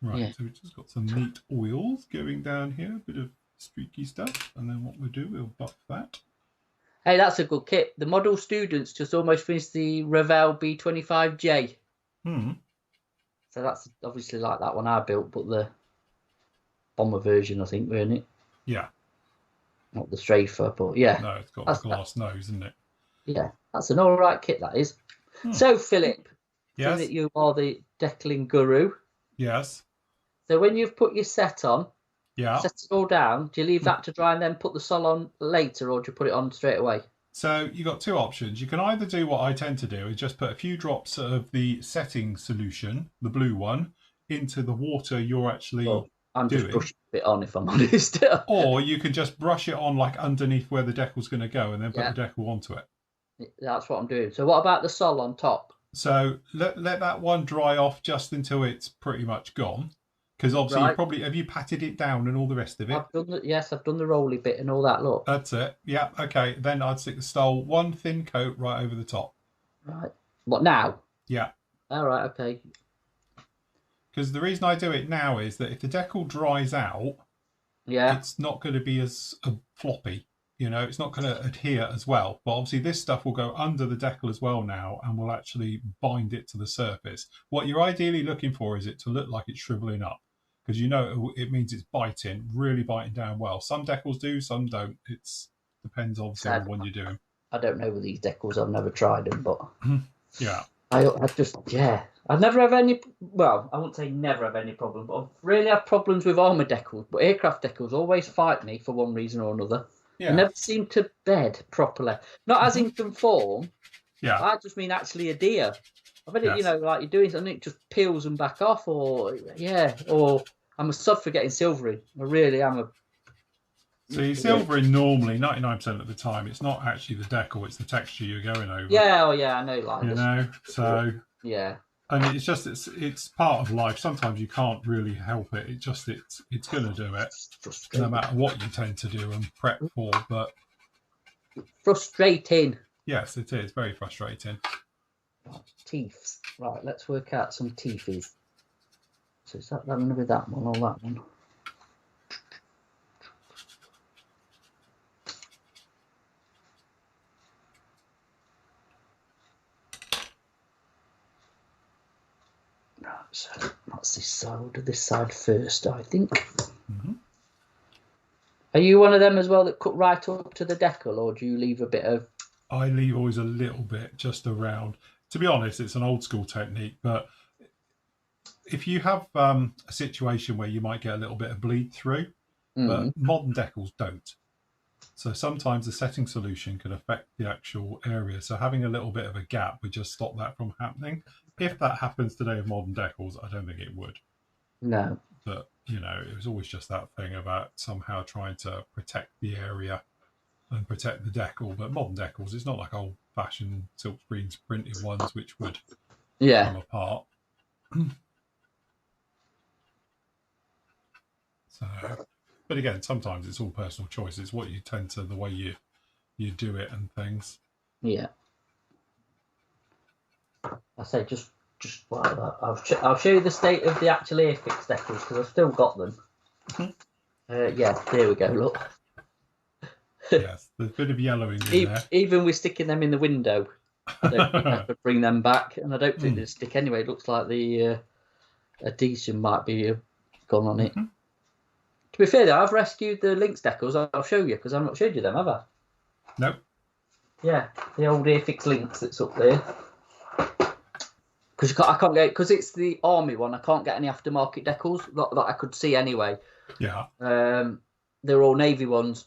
Right, so we've just got some neat oils going down here, a bit of streaky stuff, and then what we'll do, we'll buff that. Hey, that's a good kit. The model students just almost finished the Revell B25J. So that's obviously like that one I built, but the bomber version, I think, weren't it? Yeah. Not the strafer, but yeah. No, it's got a glass nose, isn't it? Yeah, that's an all right kit, that is. So, Philip, yes, that you are the Decaling guru. Yes. So when you've put your set on, set it all down, do you leave that to dry and then put the sol on later, or do you put it on straight away? So you've got two options. You can either do what I tend to do, is just put a few drops of the setting solution, the blue one, into the water you're actually I'm just brushing a bit on, if I'm honest. Or you can just brush it on like underneath where the decal's going to go and then put the decal onto it. That's what I'm doing. So what about the sol on top? So let that one dry off just until it's pretty much gone. Because obviously have you patted it down and all the rest of it? I've done the rolly bit and all that, look. That's it. Yeah, okay. Then I'd stick the stole one thin coat right over the top. Right. What, now? Yeah. All right, okay. Because the reason I do it now is that if the decal dries out, it's not going to be as floppy. You know, it's not going to adhere as well. But obviously this stuff will go under the decal as well now and will actually bind it to the surface. What you're ideally looking for is it to look like it's shriveling up, because you know it means it's biting, really biting down well. Some decals do, some don't. It depends obviously on the one you're doing. I don't know with these decals. I've never tried them, but yeah. I just, I never have any, well, I wouldn't say never have any problem, but I've really had problems with armour decals, but aircraft decals always fight me for one reason or another. Yeah. They never seem to bed properly. Not as in conform. Yeah. I just mean actually adhere. I bet it, you know, like you're doing something, it just peels them back off, or I'm a sod for getting silvering. I really am a. So you're silvering normally 99% of the time. It's not actually the decal; it's the texture you're going over. Yeah, I know, like you know. So yeah, and it's just it's part of life. Sometimes you can't really help it. It just it's going to do it, no matter what you tend to do and prep for. But frustrating. Yes, it is very frustrating. Teeth. Right, let's work out some teethies. So is that going to be that one or that one? Right, so that's this side. We'll do this side first, I think. Are you one of them as well that cut right up to the decal, or do you leave a bit of... I leave always a little bit just around. To be honest, it's an old school technique, but if you have a situation where you might get a little bit of bleed through, but modern decals don't. So sometimes the setting solution can affect the actual area. So having a little bit of a gap would just stop that from happening. If that happens today with modern decals, I don't think it would. No. But, you know, it was always just that thing about somehow trying to protect the area and protect the decal. But modern decals, it's not like old-fashioned silk screens printed ones which would come apart. So, but again, sometimes it's all personal choice. It's what you tend to, the way you do it and things. Yeah. I say just like that. I'll show you the state of the actual Airfix decals because I've still got them. Yeah, there we go. Look. Yes, there's a bit of yellowing in there. Even with sticking them in the window, I don't think I could bring them back, and I don't think they'd stick anyway. It looks like the adhesion might be gone on it. To be fair, though, I've rescued the Lynx decals. I'll show you because I've not showed you them, have I? Nope. Yeah, the old Airfix Lynx that's up there. Because I can't get, because it's the army one. I can't get any aftermarket decals that I could see anyway. Yeah. They're all navy ones,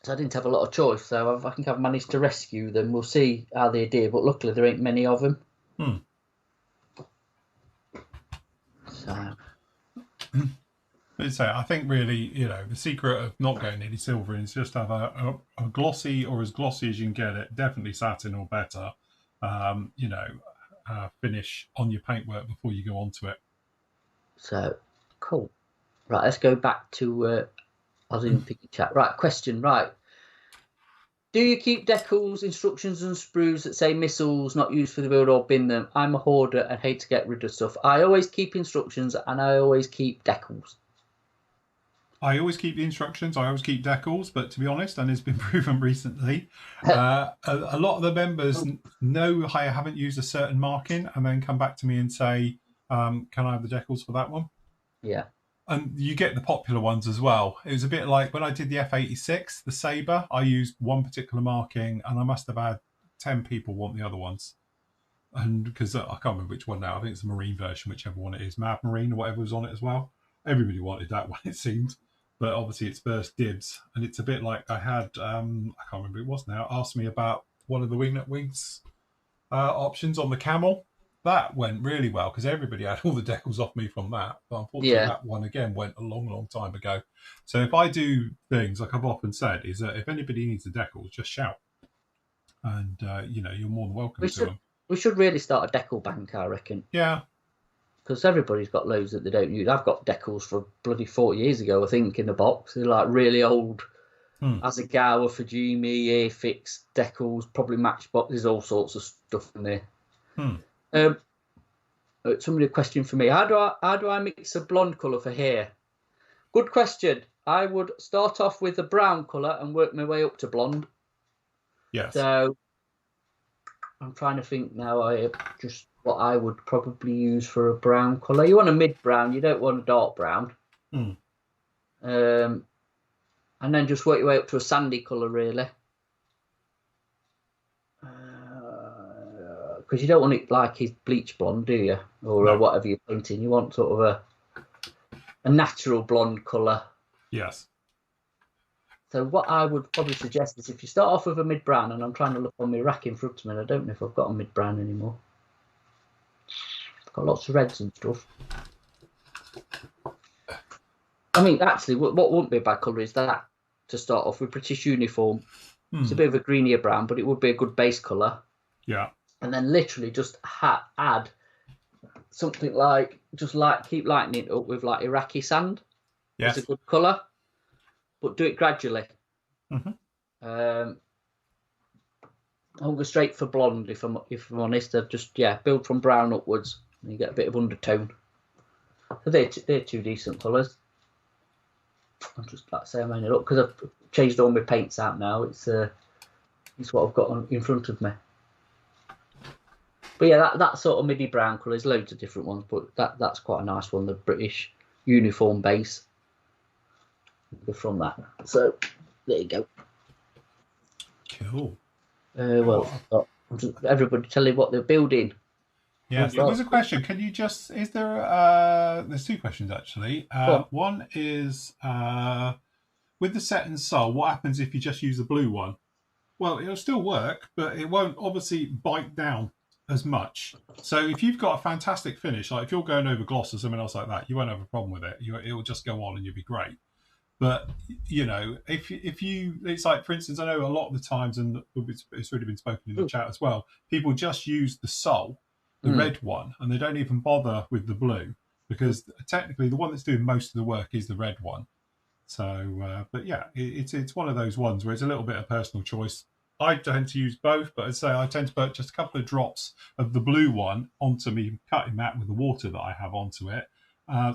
so I didn't have a lot of choice. So I think I've managed to rescue them. We'll see how they do, but luckily there ain't many of them. So I think really, you know, the secret of not getting any silvering is just have a glossy or as glossy as you can get it, definitely satin or better, you know, finish on your paintwork before you go onto it. So, cool. Right, let's go back to, I was in the chat. Right, question, right. Do you keep decals, instructions and sprues that say missiles not used for the build or bin them? I'm a hoarder and hate to get rid of stuff. I always keep instructions and I always keep decals. I always keep the instructions. I always keep decals, but to be honest, and it's been proven recently, a lot of the members know I haven't used a certain marking and then come back to me and say, can I have the decals for that one? Yeah. And you get the popular ones as well. It was a bit like when I did the F86, the Sabre, I used one particular marking and I must have had 10 people want the other ones. And because I can't remember which one now, I think it's the Marine version, whichever one it is, Mad Marine or whatever was on it as well. Everybody wanted that one, it seemed. But obviously it's first dibs. And it's a bit like I had, I can't remember who it was now, asked me about one of the Winglet Wings options on the Camel. That went really well because everybody had all the decals off me from that. But unfortunately, that one again went a long, long time ago. So if I do things, like I've often said, is that if anybody needs the decals, just shout. And, you know, you're more than welcome to them. We should really start a decal bank, I reckon. Yeah. Because everybody's got loads that they don't use. I've got decals from bloody 40 years ago, I think, in the box. They're like really old Asagawa, Fujimi, Airfix decals, probably Matchboxes, all sorts of stuff in there. Somebody a question for me. How do I mix a blonde colour for hair? Good question. I would start off with a brown colour and work my way up to blonde. Yes. So I'm trying to think now. Just what I would probably use for a brown colour. You want a mid brown. You don't want a dark brown. Mm. And then just work your way up to a sandy colour, really. Because you don't want it like his bleach blonde, do you? Or No. whatever you're painting. You want sort of a natural blonde colour. Yes. So what I would probably suggest is if you start off with a mid-brown, and I'm trying to look on my rack in front of me, and I don't know if I've got a mid-brown anymore. I've got lots of reds and stuff. I mean, actually, what wouldn't be a bad colour is that, to start off with, British Uniform. It's a bit of a greenier brown, but it would be a good base colour. Yeah. And then literally just add something like, keep lightening it up with like Iraqi sand. Yes. It's a good colour, but do it gradually. Mm-hmm. I'll go straight for blonde if I'm honest. I've just build from brown upwards, and you get a bit of undertone. So they're two decent colours. I'm just like saying it up because I've changed all my paints out now. It's what I've got in front of me. But yeah, that sort of midi brown colour. There's loads of different ones, but that's quite a nice one. The British Uniform base. Go from that. So there you go. Cool. Everybody tell you what they're building. Yes, there was a question. Can you just, is there, there's two questions actually. One is, with the set and soul, what happens if you just use the blue one? Well, it'll still work, but it won't obviously bite down as much. So if you've got a fantastic finish, like if you're going over gloss or something else like that, you won't have a problem with it. It'll just go on and you'll be great. But, you know, if you, it's like, for instance, I know a lot of the times, and it's already been spoken in the chat as well, people just use the soul, the red one, and they don't even bother with the blue, because technically the one that's doing most of the work is the red one. So, but yeah, it's one of those ones where it's a little bit of personal choice. I tend to use both, but I'd say I tend to put just a couple of drops of the blue one onto me cutting mat with the water that I have onto it.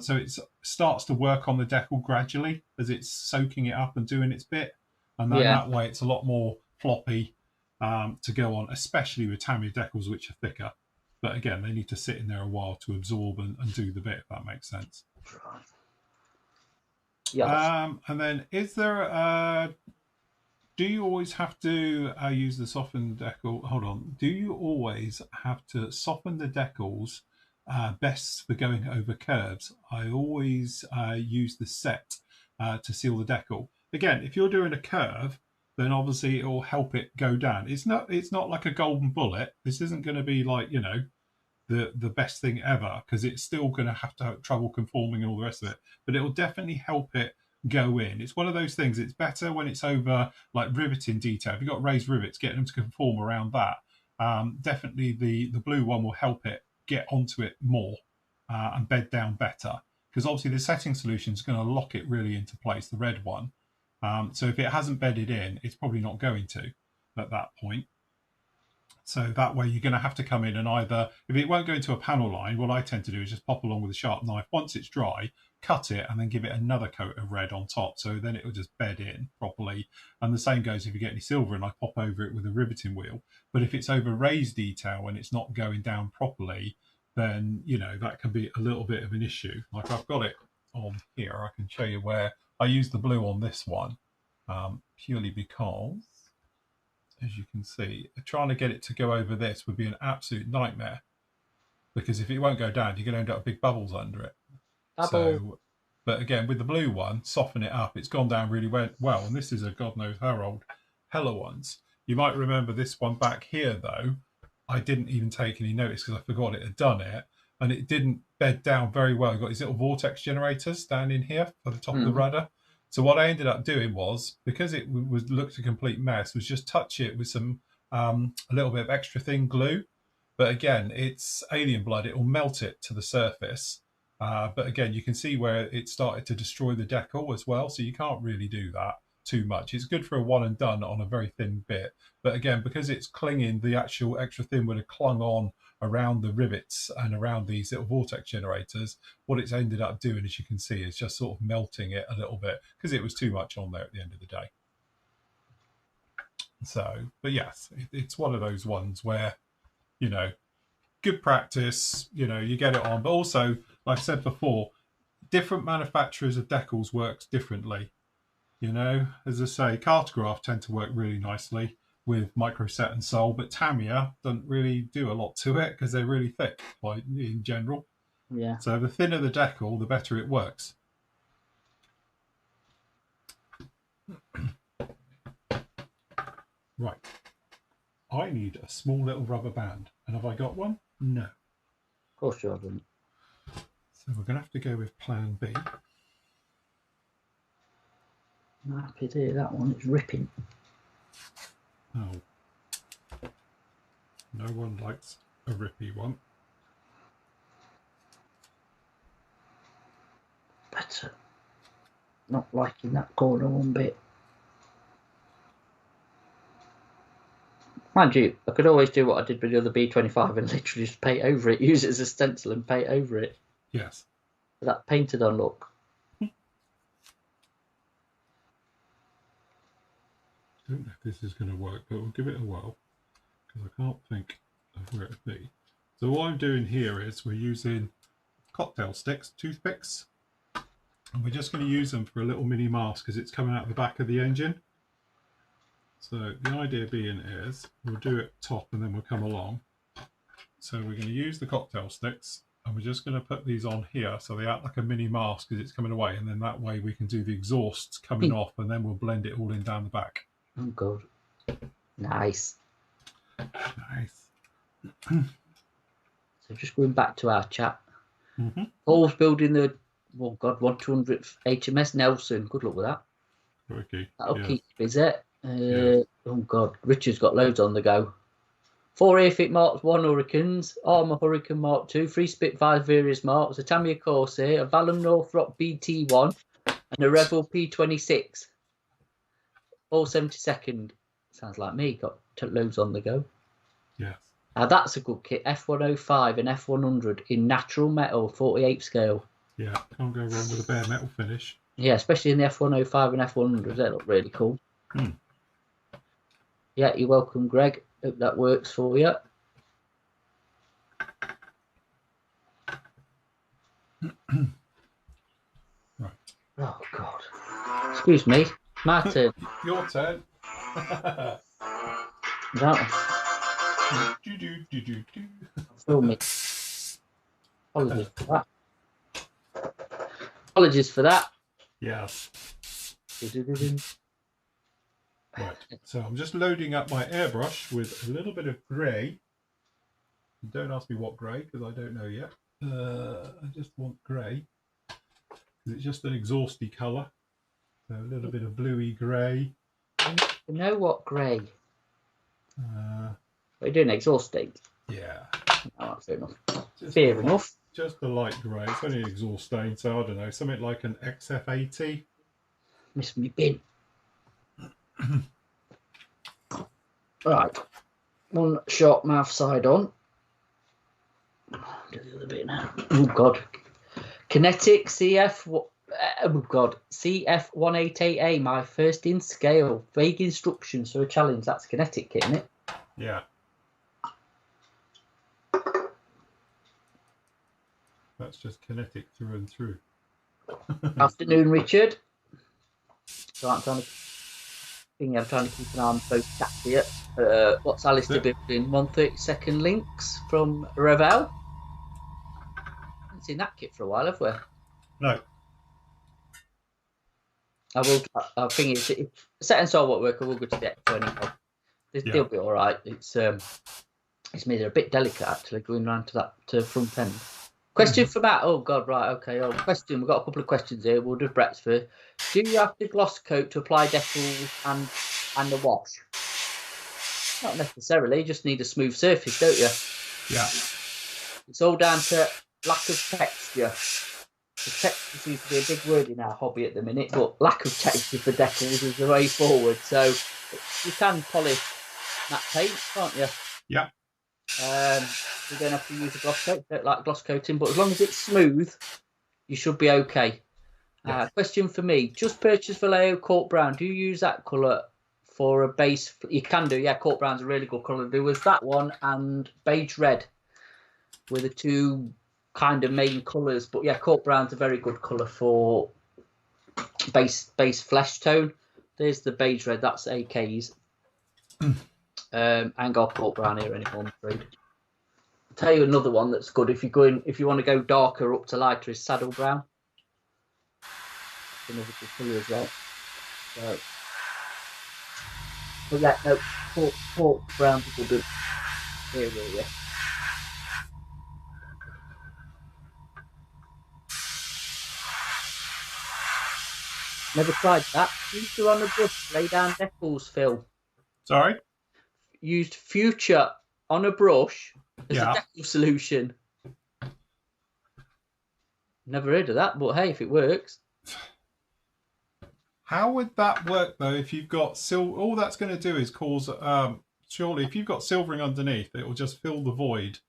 So it starts to work on the decal gradually as it's soaking it up and doing its bit. And then that way it's a lot more floppy to go on, especially with Tamiya decals, which are thicker. But again, they need to sit in there a while to absorb and do the bit, if that makes sense. Yeah. And then is there do you always have to use the softened decal? Hold on. Do you always have to soften the decals best for going over curves? I always use the set to seal the decal. Again, if you're doing a curve, then obviously it will help it go down. It's not like a golden bullet. This isn't going to be like, you know, the best thing ever, because it's still going to have trouble conforming and all the rest of it. But it will definitely help it go in. It's one of those things. It's better when it's over like riveting detail. If you've got raised rivets, getting them to conform around that. Definitely the blue one will help it get onto it more and bed down better, because obviously the setting solution is going to lock it really into place, the red one. So if it hasn't bedded in, it's probably not going to at that point. So that way you're going to have to come in and either, if it won't go into a panel line, what I tend to do is just pop along with a sharp knife. Once it's dry, cut it and then give it another coat of red on top. So then it will just bed in properly. And the same goes if you get any silver and I pop over it with a riveting wheel. But if it's over raised detail and it's not going down properly, then, you know, that can be a little bit of an issue. Like I've got it on here. I can show you where I use the blue on this one purely because, as you can see, trying to get it to go over this would be an absolute nightmare, because if it won't go down, you're going to end up with big bubbles under it. So, but again, with the blue one, soften it up. It's gone down really well, and this is a God knows how old Hella ones. You might remember this one back here, though. I didn't even take any notice because I forgot it had done it, and it didn't bed down very well. You've got these little vortex generators down in here for the top of the rudder. So what I ended up doing was, because it looked a complete mess, was just touch it with some a little bit of extra thin glue. But again, it's alien blood. It will melt it to the surface. But again, you can see where it started to destroy the decal as well. So you can't really do that. too much. It's good for a one and done on a very thin bit, but again, because it's clinging, the actual extra thin would have clung on around the rivets and around these little vortex generators. What it's ended up doing, as you can see, is just sort of melting it a little bit because it was too much on there at the end of the day. So, but yes, it's one of those ones where, you know, good practice, you know, you get it on. But also, like I said before, different manufacturers of decals works differently. You know, as I say, Cartograph tend to work really nicely with microset and sole, but Tamiya doesn't really do a lot to it because they're really thick, like in general. Yeah. So the thinner the decal, the better it works. Right. I need a small little rubber band. And have I got one? No. Of course you haven't. So we're going to have to go with plan B. I'm happy to hear that one. It's ripping. Oh. No one likes a rippy one. Better. Not liking that corner one bit. Mind you, I could always do what I did with the other B25 and literally just paint over it, use it as a stencil and paint over it. Yes. For that painted on look. I don't know if this is going to work, but we'll give it a whirl because I can't think of where it would be. So what I'm doing here is we're using cocktail sticks, toothpicks, and we're just going to use them for a little mini mask because it's coming out the back of the engine. So the idea being is we'll do it top and then we'll come along. So we're going to use the cocktail sticks and we're just going to put these on here so they act like a mini mask as it's coming away, and then that way we can do the exhausts coming off and then we'll blend it all in down the back. Oh god. Nice. Nice. So just going back to our chat. Mm-hmm. Paul's building the, oh god, 1/200th HMS Nelson. Good luck with that. Okay. That'll Yeah. keep you busy. Yeah. Oh god, Richard's got loads on the go. 4 Airfit Marks 1 Hurricanes, Armour Hurricane Mark 2, 3 Spitfire various marks, a Tamiya Corsair, a Vallum Northrop BT1, and a Revel P26. All 72nd. Sounds like me, got loads on the go. Yes. Now that's a good kit. F105 and F100 in natural metal, 48 scale. Yeah, can't go wrong with a bare metal finish. Yeah, especially in the F105 and F100. They look really cool. Yeah, you're welcome, Greg. Hope that works for you. Right. Oh, God. Excuse me. My turn. Your turn. Film me. Apologies for that. Apologies for that. Yes. Right, so I'm just loading up my airbrush with a little bit of grey. Don't ask me what grey, because I don't know yet. I just want grey, because it's just an exhausty colour. So a little bit of bluey grey. You know what grey? Are you doing exhausting? Yeah. Oh, that's fair enough. Fair enough. Just a light grey. It's only an exhaust stain, so I don't know. Something like an XF80. Miss me bin. Right. One shot mouth side on. Do the other bit now. Oh, God. Kinetic CF. Oh, God. CF188A, my first in scale. Vague instructions for a challenge. That's kinetic kit, isn't it? Yeah. That's just kinetic through and through. Afternoon, Richard. So I'm trying to keep an eye on both chats here. What's Alistair building? 132nd links from Revel. Haven't seen that kit for a while, have we? No. I think it's set and solve work. I will go to the expo anyway. They'll be all right. It's made it a bit delicate actually going around to that front end. Question for Matt. Oh God, right, okay. Oh, question. We've got a couple of questions here. We'll do Brett's first. Do you have to gloss coat to apply decals and the wash? Not necessarily. You just need a smooth surface, don't you? Yeah. It's all down to lack of texture. texture seems to be a big word in our hobby at the minute, but lack of texture for decals is the way forward. So you can polish matte paint, can't you? Yeah. You don't have to use a gloss coat. Don't like gloss coating, but as long as it's smooth, you should be okay. Yes. Question for me: just purchased Vallejo Court Brown. Do you use that colour for a base? You can do. Yeah, Court Brown's a really good colour. There was that one and beige red were the two kind of main colours. But yeah, Court Brown's a very good colour for base flesh tone. There's the beige red. That's AK's. I ain't got Court Brown here anymore, I'm afraid. I'll tell you another one that's good if you want to go darker up to lighter is Saddle Brown. Another good colour as well. So, but yeah, no, Court Brown's a good here, really. Never tried that. Future on a brush, lay down decals, Phil. Sorry? Used Future on a brush as a decal solution. Never heard of that, but hey, if it works. How would that work though if you've got silver? All that's going to do is cause, surely if you've got silvering underneath, it will just fill the void.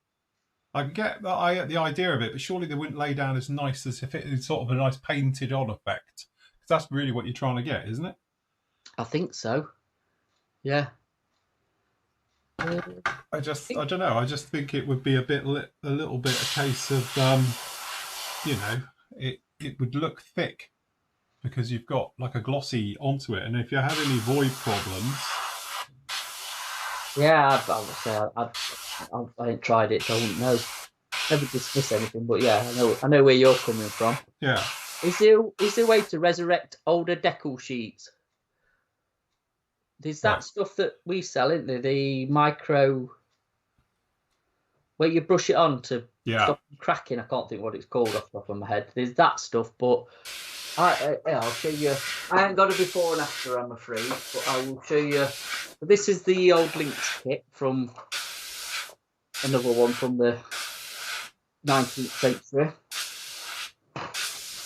I can get the idea of it, but surely they wouldn't lay down as nice as if it is sort of a nice painted on effect. Because that's really what you're trying to get, isn't it? I think so. Yeah. I don't know. I just think it would be a little bit a case of, you know, it would look thick because you've got like a glossy onto it, and if you have any void problems. Yeah, I would say I ain't tried it, so I wouldn't know. Never dismiss anything, but yeah, I know where you're coming from. Yeah. Is there a way to resurrect older decal sheets? There's that stuff that we sell, isn't there? The micro, where you brush it on to stop cracking. I can't think what it's called off the top of my head. There's that stuff, but I'll show you. I haven't got a before and after, I'm afraid, but I will show you. This is the old Lynx kit from another one from the 19th century.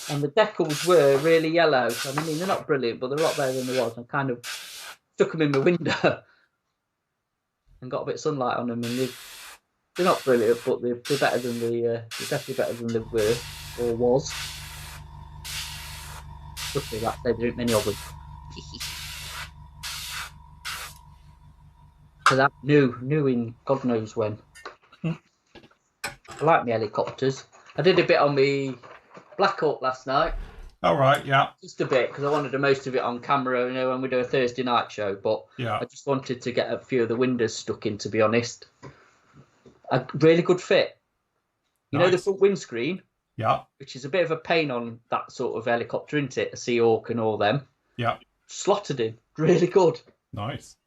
And the decals were really yellow. I mean, they're not brilliant, but they're a lot better than they was. I kind of stuck them in my window and got a bit of sunlight on them, and they're not brilliant, but they're better than they're definitely better than they were or was. Luckily, that there aren't many of them. So that new in God knows when. I like my helicopters. I did a bit on my Black Hawk last night. All right, yeah. Just a bit, because I wanted the most of it on camera, you know, when we do a Thursday night show. But I just wanted to get a few of the windows stuck in, to be honest. A really good fit. You know the front windscreen? Yeah. Which is a bit of a pain on that sort of helicopter, isn't it? A Seahawk and all them. Yeah. Slotted in. Really good. Nice.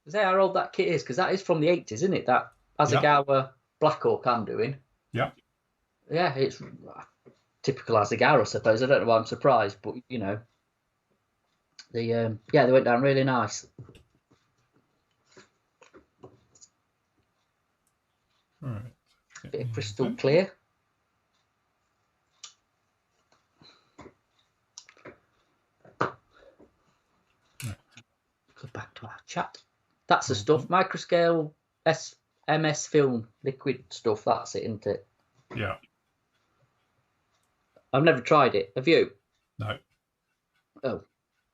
Say how old that kit is, because that is from the 80s, isn't it? That Asagawa Black Hawk I'm doing. Yeah. Yeah, it's typical Asagawa, I suppose. I don't know why I'm surprised, but you know, they went down really nice. All right. Bit of crystal clear. Go back to our chat. That's the stuff. Microscale MS film liquid stuff. That's it, isn't it? Yeah. I've never tried it. Have you? No. Oh,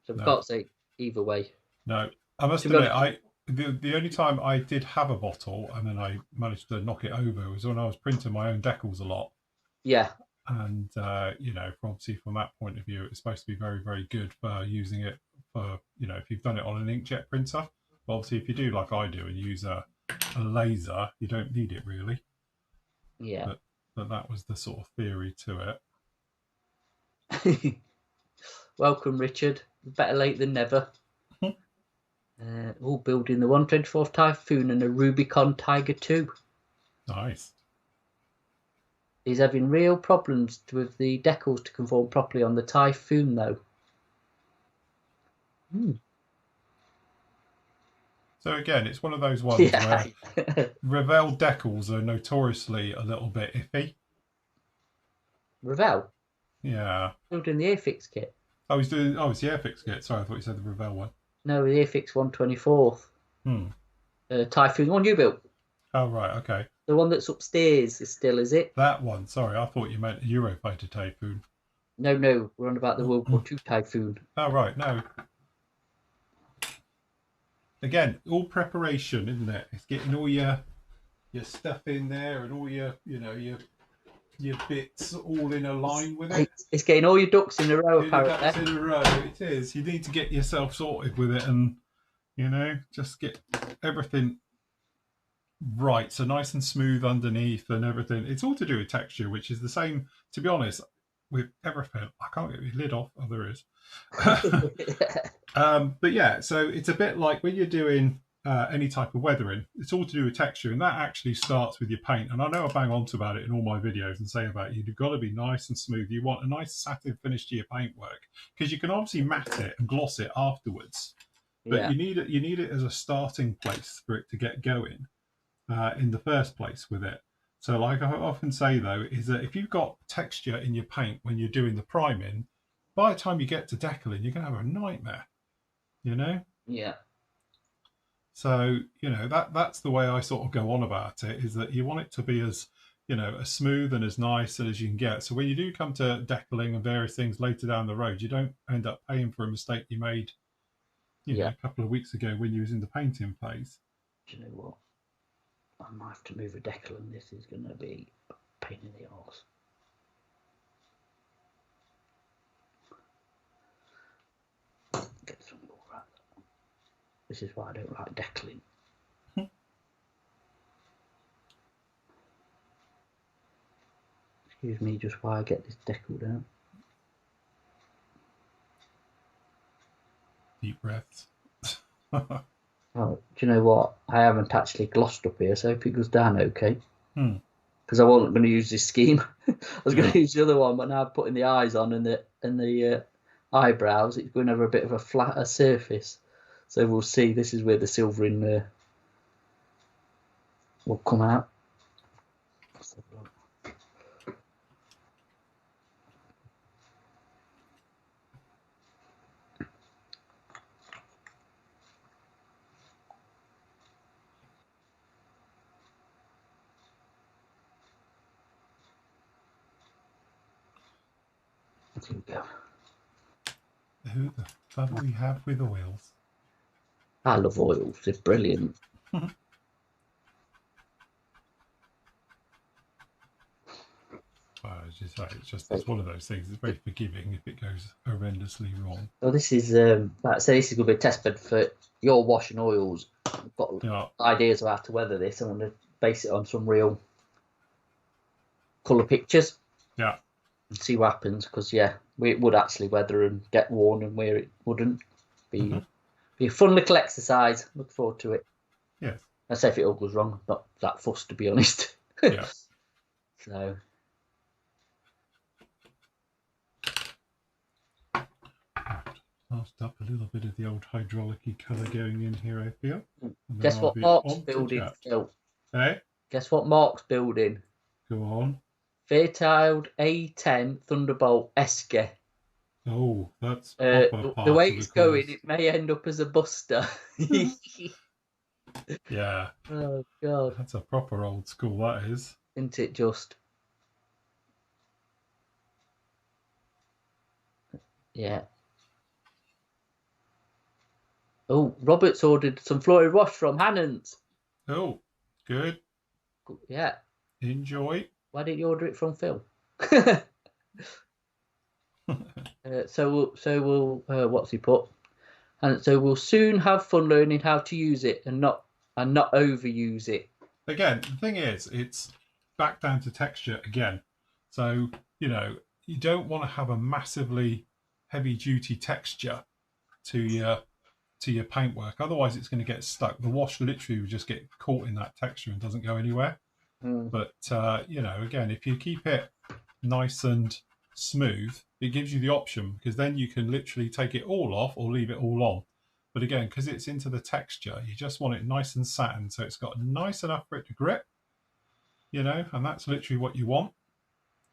so we can't say either way. No, I must admit, the only time I did have a bottle and then I managed to knock it over was when I was printing my own decals a lot. Yeah. And you know, obviously from that point of view, it's supposed to be very, very good for using it for, you know, if you've done it on an inkjet printer. But obviously, if you do like I do and use a laser, you don't need it really. Yeah. But that was the sort of theory to it. Welcome, Richard. Better late than never. Building the 124th Typhoon and a Rubicon Tiger 2. Nice. He's having real problems with the decals to conform properly on the Typhoon, though. So again, it's one of those ones where Revell decals are notoriously a little bit iffy. Revell? Yeah. Still doing the Airfix kit. Oh, he's doing. Oh, it's the Airfix kit. Sorry, I thought you said the Revell one. No, the Airfix 124th. Typhoon, the one you built. Oh, right. Okay. The one that's upstairs is still, is it? That one. Sorry, I thought you meant Eurofighter Typhoon. No, we're on about the World War II Typhoon. Oh, right. No. Again, all preparation, isn't it? It's getting all your stuff in there and all your bits all in a line with it. It's getting all your ducks in a row, apparently. Ducks in a row. It is. You need to get yourself sorted with it, and just get everything right, so nice and smooth underneath and everything. It's all to do with texture, which is the same, to be honest, with everything. I can't get the lid off. Oh, there is. But yeah, so it's a bit like when you're doing any type of weathering, it's all to do with texture, and that actually starts with your paint. And I know I bang on to about it in all my videos and say about you've got to be nice and smooth. You want a nice satin finish to your paintwork, because you can obviously matte it and gloss it afterwards, but you need it as a starting place for it to get going in the first place with it. So like I often say though, is that if you've got texture in your paint when you're doing the priming, by the time you get to decaling, you're going to have a nightmare, Yeah. So, that's the way I sort of go on about it, is that you want it to be as, as smooth and as nice as you can get. So when you do come to decaling and various things later down the road, you don't end up paying for a mistake you made, a couple of weeks ago when you was in the painting phase. Do you know what? I might have to move a decal, and this is going to be a pain in the arse. Get some more right. This is why I don't like decaling. Excuse me, just while I get this decal down. Deep breaths. Oh, do you know what? I haven't actually glossed up here, so I hope it goes down okay. Because I wasn't going to use this scheme. I was going to use the other one, but now I'm putting the eyes on and the eyebrows. It's going over a bit of a flatter surface. So we'll see. This is where the silvering will come out. Here we go. Who the fuck we have with oils? I love oils. They're brilliant. It's one of those things. It's very forgiving if it goes horrendously wrong. So this is, like I say, this is going to be a test bed for your washing oils. I've got ideas of how to weather this. I want to base it on some real colour pictures. Yeah. And see what happens, because it would actually weather and get worn, and where it wouldn't be a fun little exercise. Look forward to it. Yes. I say if it all goes wrong, I'm not that fussed, to be honest. Yeah. So. Last up a little bit of the old hydraulic-y colour going in here, I feel. Guess what Mark's building, Phil? Hey? Guess what Mark's building? Go on. Fairchild A10 Thunderbolt Eske. Oh, that's the way it's going, it may end up as a Buster. Yeah. Oh God. That's a proper old school, that is. Isn't it just? Yeah. Oh, Robert's ordered some Flory Wash from Hannon's. Oh, good. Yeah. Enjoy. Why didn't you order it from Phil? So we'll what's he put? And so we'll soon have fun learning how to use it and not overuse it. Again, the thing is, it's back down to texture again. So you don't want to have a massively heavy duty texture to your paintwork. Otherwise, it's going to get stuck. The wash literally will just get caught in that texture and doesn't go anywhere. But again, if you keep it nice and smooth, it gives you the option, because then you can literally take it all off or leave it all on. But again, because it's into the texture, you just want it nice and satin, so it's got nice enough for it to grip, and that's literally what you want.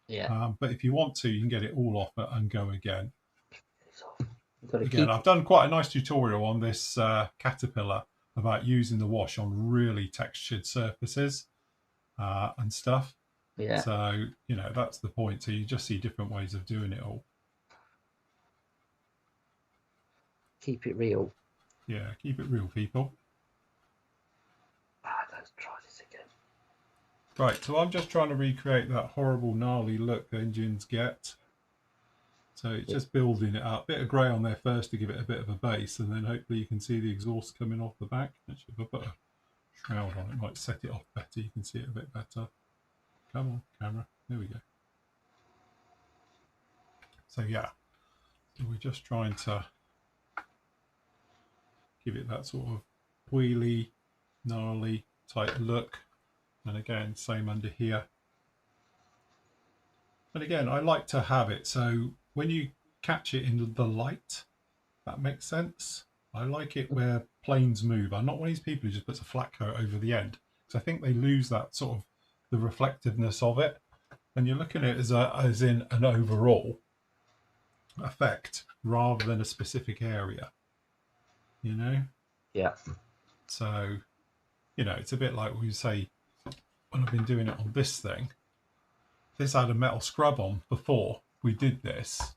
Yeah. But if you want to, you can get it all off and go again. Again, I've done quite a nice tutorial on this caterpillar about using the wash on really textured surfaces and stuff. Yeah. So, you know, that's the point. So you just see different ways of doing it all. Keep it real. Yeah, keep it real, people. Let's try this again. Right, so I'm just trying to recreate that horrible, gnarly look the engines get. So it's just building it up. Bit of grey on there first to give it a bit of a base, and then hopefully you can see the exhaust coming off the back. Actually, if I put a shroud on it, might set it off better. You can see it a bit better. Come on, camera. There we go. So yeah, so we're just trying to give it that sort of wheelie, gnarly type look. And again, same under here. And again, I like to have it so when you catch it in the light, that makes sense. I like it where planes move. I'm not one of these people who just puts a flat coat over the end, because I think they lose that sort of the reflectiveness of it. And you're looking at it as in an overall effect rather than a specific area, you know? Yeah. So, you know, it's a bit like we say when I've been doing it on this thing. This had a metal scrub on before we did this.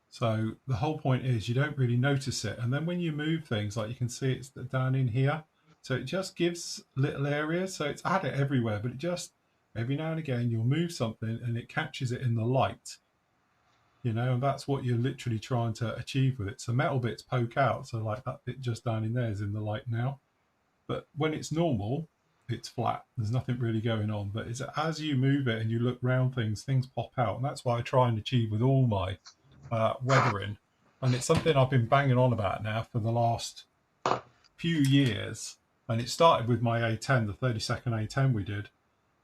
So the whole point is you don't really notice it. And then when you move things, like you can see it's down in here. So it just gives little areas. So it's had it everywhere, but it just, every now and again, you'll move something and it catches it in the light. You know, and that's what you're literally trying to achieve with it. So metal bits poke out. So like that bit just down in there is in the light now. But when it's normal, it's flat. There's nothing really going on. But it's as you move it and you look round things pop out. And that's what I try and achieve with all my weathering. And it's something I've been banging on about now for the last few years. And it started with my A10, the 32nd A10 we did.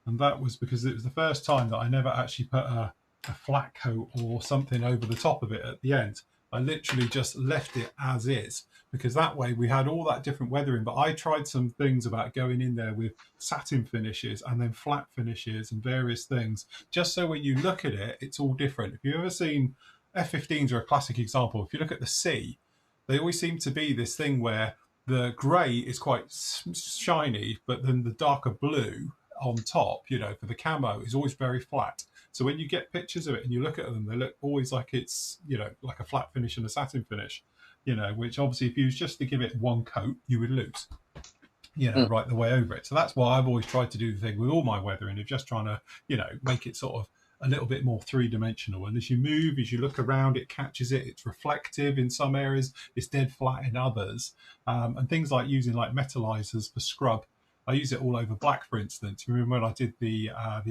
And that was because it was the first time that I never actually put a flat coat or something over the top of it at the end. I literally just left it as is, because that way we had all that different weathering. But I tried some things about going in there with satin finishes and then flat finishes and various things, just so when you look at it, it's all different. If you've ever seen F-15s are a classic example. If you look at the sea, they always seem to be this thing where the grey is quite shiny, but then the darker blue on top, you know, for the camo is always very flat. So when you get pictures of it and you look at them, they look always like it's, you know, like a flat finish and a satin finish, you know, which obviously if you was just to give it one coat, you would lose, you know, right the way over it. So that's why I've always tried to do the thing with all my weathering of just trying to, you know, make it sort of a little bit more three-dimensional. And as you move, as you look around, it catches it. It's reflective in some areas. It's dead flat in others. And things like using like metallizers for scrub. I use it all over black, for instance. You remember when I did the AH,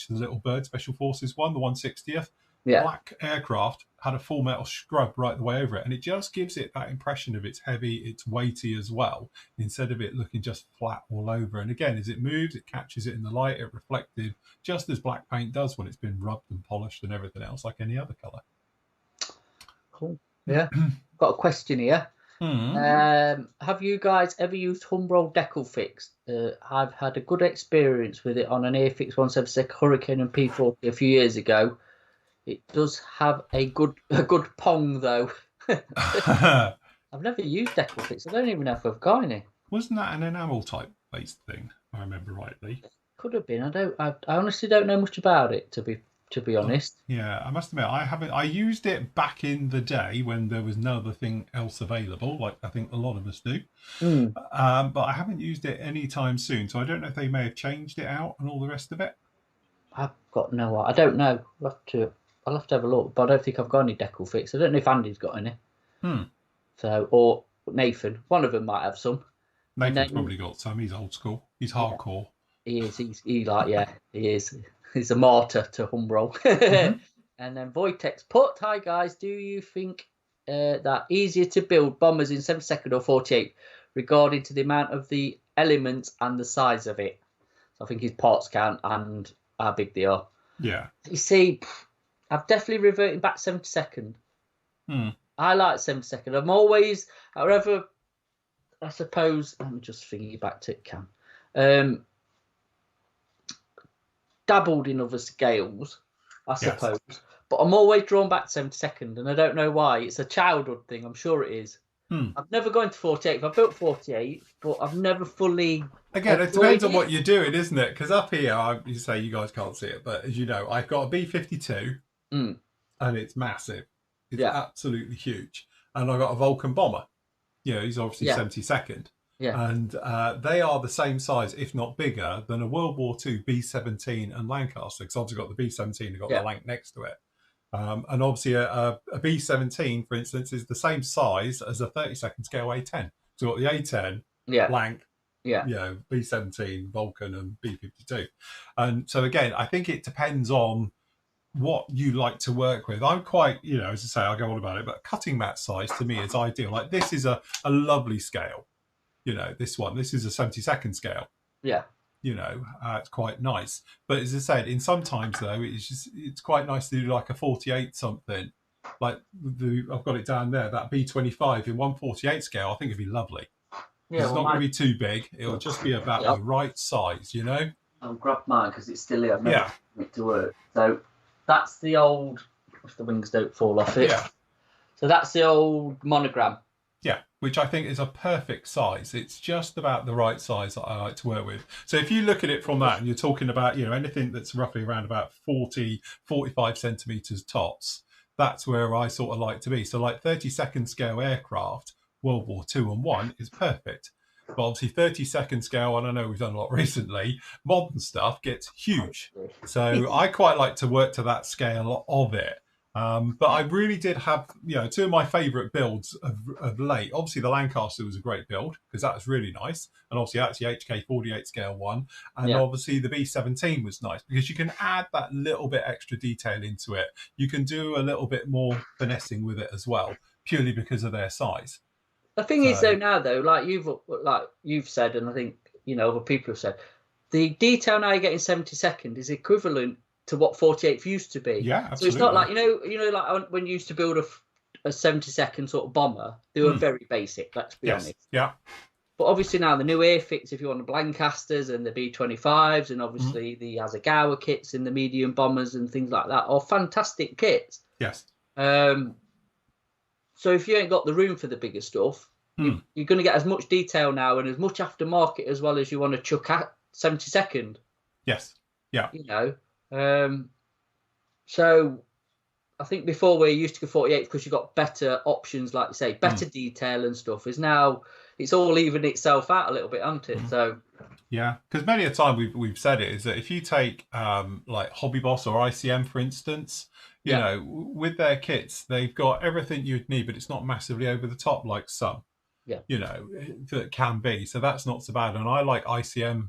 the Little Bird Special Forces one, the 160th? Yeah. Black aircraft had a full metal scrub right the way over it. And it just gives it that impression of it's heavy, it's weighty as well, instead of it looking just flat all over. And again, as it moves, it catches it in the light, it reflected, just as black paint does when it's been rubbed and polished and everything else, like any other colour. Cool. Yeah. Got a question here. Have you guys ever used Humbrol Decal Fix? I've had a good experience with it on an Airfix 176 Hurricane and P40 a few years ago. It does have a good pong though. I've never used Decal Fix. I don't even know if I've got any. Wasn't that an enamel type based thing, if I remember rightly? Could have been. I honestly don't know much about it, to be honest. Yeah, I must admit I haven't. I used it back in the day when there was no other thing else available, like I think a lot of us do. But I haven't used it anytime soon, so I don't know if they may have changed it out and all the rest of it. I've got no. I don't know. I'll have to have a look, but I don't think I've got any Decal Fix. I don't know if Andy's got any. So, or Nathan, one of them might have some. Nathan's probably got some. He's old school. He's hardcore. He is. He is. He's a martyr to Humbrol. And then Voitex put, hi guys, do you think that easier to build bombers in 72nd or 48 regarding to the amount of the elements and the size of it? So I think his parts count and how big they are. Yeah. You see, I've definitely reverted back 72nd. I like 72nd. I'm always, however, I suppose, let me just think you back to it, Cam. dabbled in other scales, I suppose, but I'm always drawn back to 72nd, and I don't know why. It's a childhood thing. I'm sure it is. I've never gone to 48. I've built 48, but I've never fully. Again, it depends on what you're doing, isn't it? Because up here, you say you guys can't see it, but as you know, I've got a B52, and it's massive. It's absolutely huge. And I've got a Vulcan bomber. You know, he's obviously 72nd. Yeah. And they are the same size, if not bigger, than a World War II B-17 and Lancaster. Because obviously got the B-17, and got the Lanc next to it. And obviously a B-17, for instance, is the same size as a 32nd scale A10. So you've got the A10, Lanc, B-17, Vulcan, and B-52. And so again, I think it depends on what you like to work with. I'm quite, as I say, I'll go on about it, but cutting mat size to me is ideal. Like this is a lovely scale. This is a 72nd scale. Yeah. It's quite nice. But as I said, in sometimes though, it's quite nice to do like a 48 something. Like I've got it down there, that B25 in 148 scale, I think it'd be lovely. Yeah, it's not going to be too big. It'll just be about the right size, I'll grab mine because it's still here. I've never put it to work. So that's the old, if the wings don't fall off it. Yeah. So that's the old monogram. Yeah, which I think is a perfect size. It's just about the right size that I like to work with. So if you look at it from that and you're talking about, anything that's roughly around about 40, 45 centimetres tops, that's where I sort of like to be. So like 32nd scale aircraft, World War II and 1 is perfect. But obviously 32nd scale, and I know we've done a lot recently, modern stuff gets huge. So I quite like to work to that scale of it. But I really did have, two of my favourite builds of late. Obviously, the Lancaster was a great build because that was really nice. And obviously, that's the HK 48 scale one. And obviously, the B17 was nice because you can add that little bit extra detail into it. You can do a little bit more finessing with it as well, purely because of their size. The thing is, though, now, though, like you've said, and I think, other people have said, the detail now you get in 72nd is equivalent to what 48th used to be. Yeah, absolutely. So it's not like, like when you used to build a 72nd sort of bomber, they were very basic, let's be honest. Yeah. But obviously now the new airfix, if you want the Lancasters and the B25s, and obviously the Asagawa kits and the medium bombers and things like that are fantastic kits. Yes. So if you ain't got the room for the bigger stuff, you're going to get as much detail now and as much aftermarket as well as you want to chuck at 72nd. Yes. Yeah. So I think before we used to go 48 because you got better options, like you say, better detail and stuff. Is now it's all evened itself out a little bit, hasn't it? So yeah, because many a time we've said it is that if you take like Hobby Boss or ICM for instance, you know, with their kits they've got everything you'd need, but it's not massively over the top like some, that can be. So that's not so bad. And I like ICM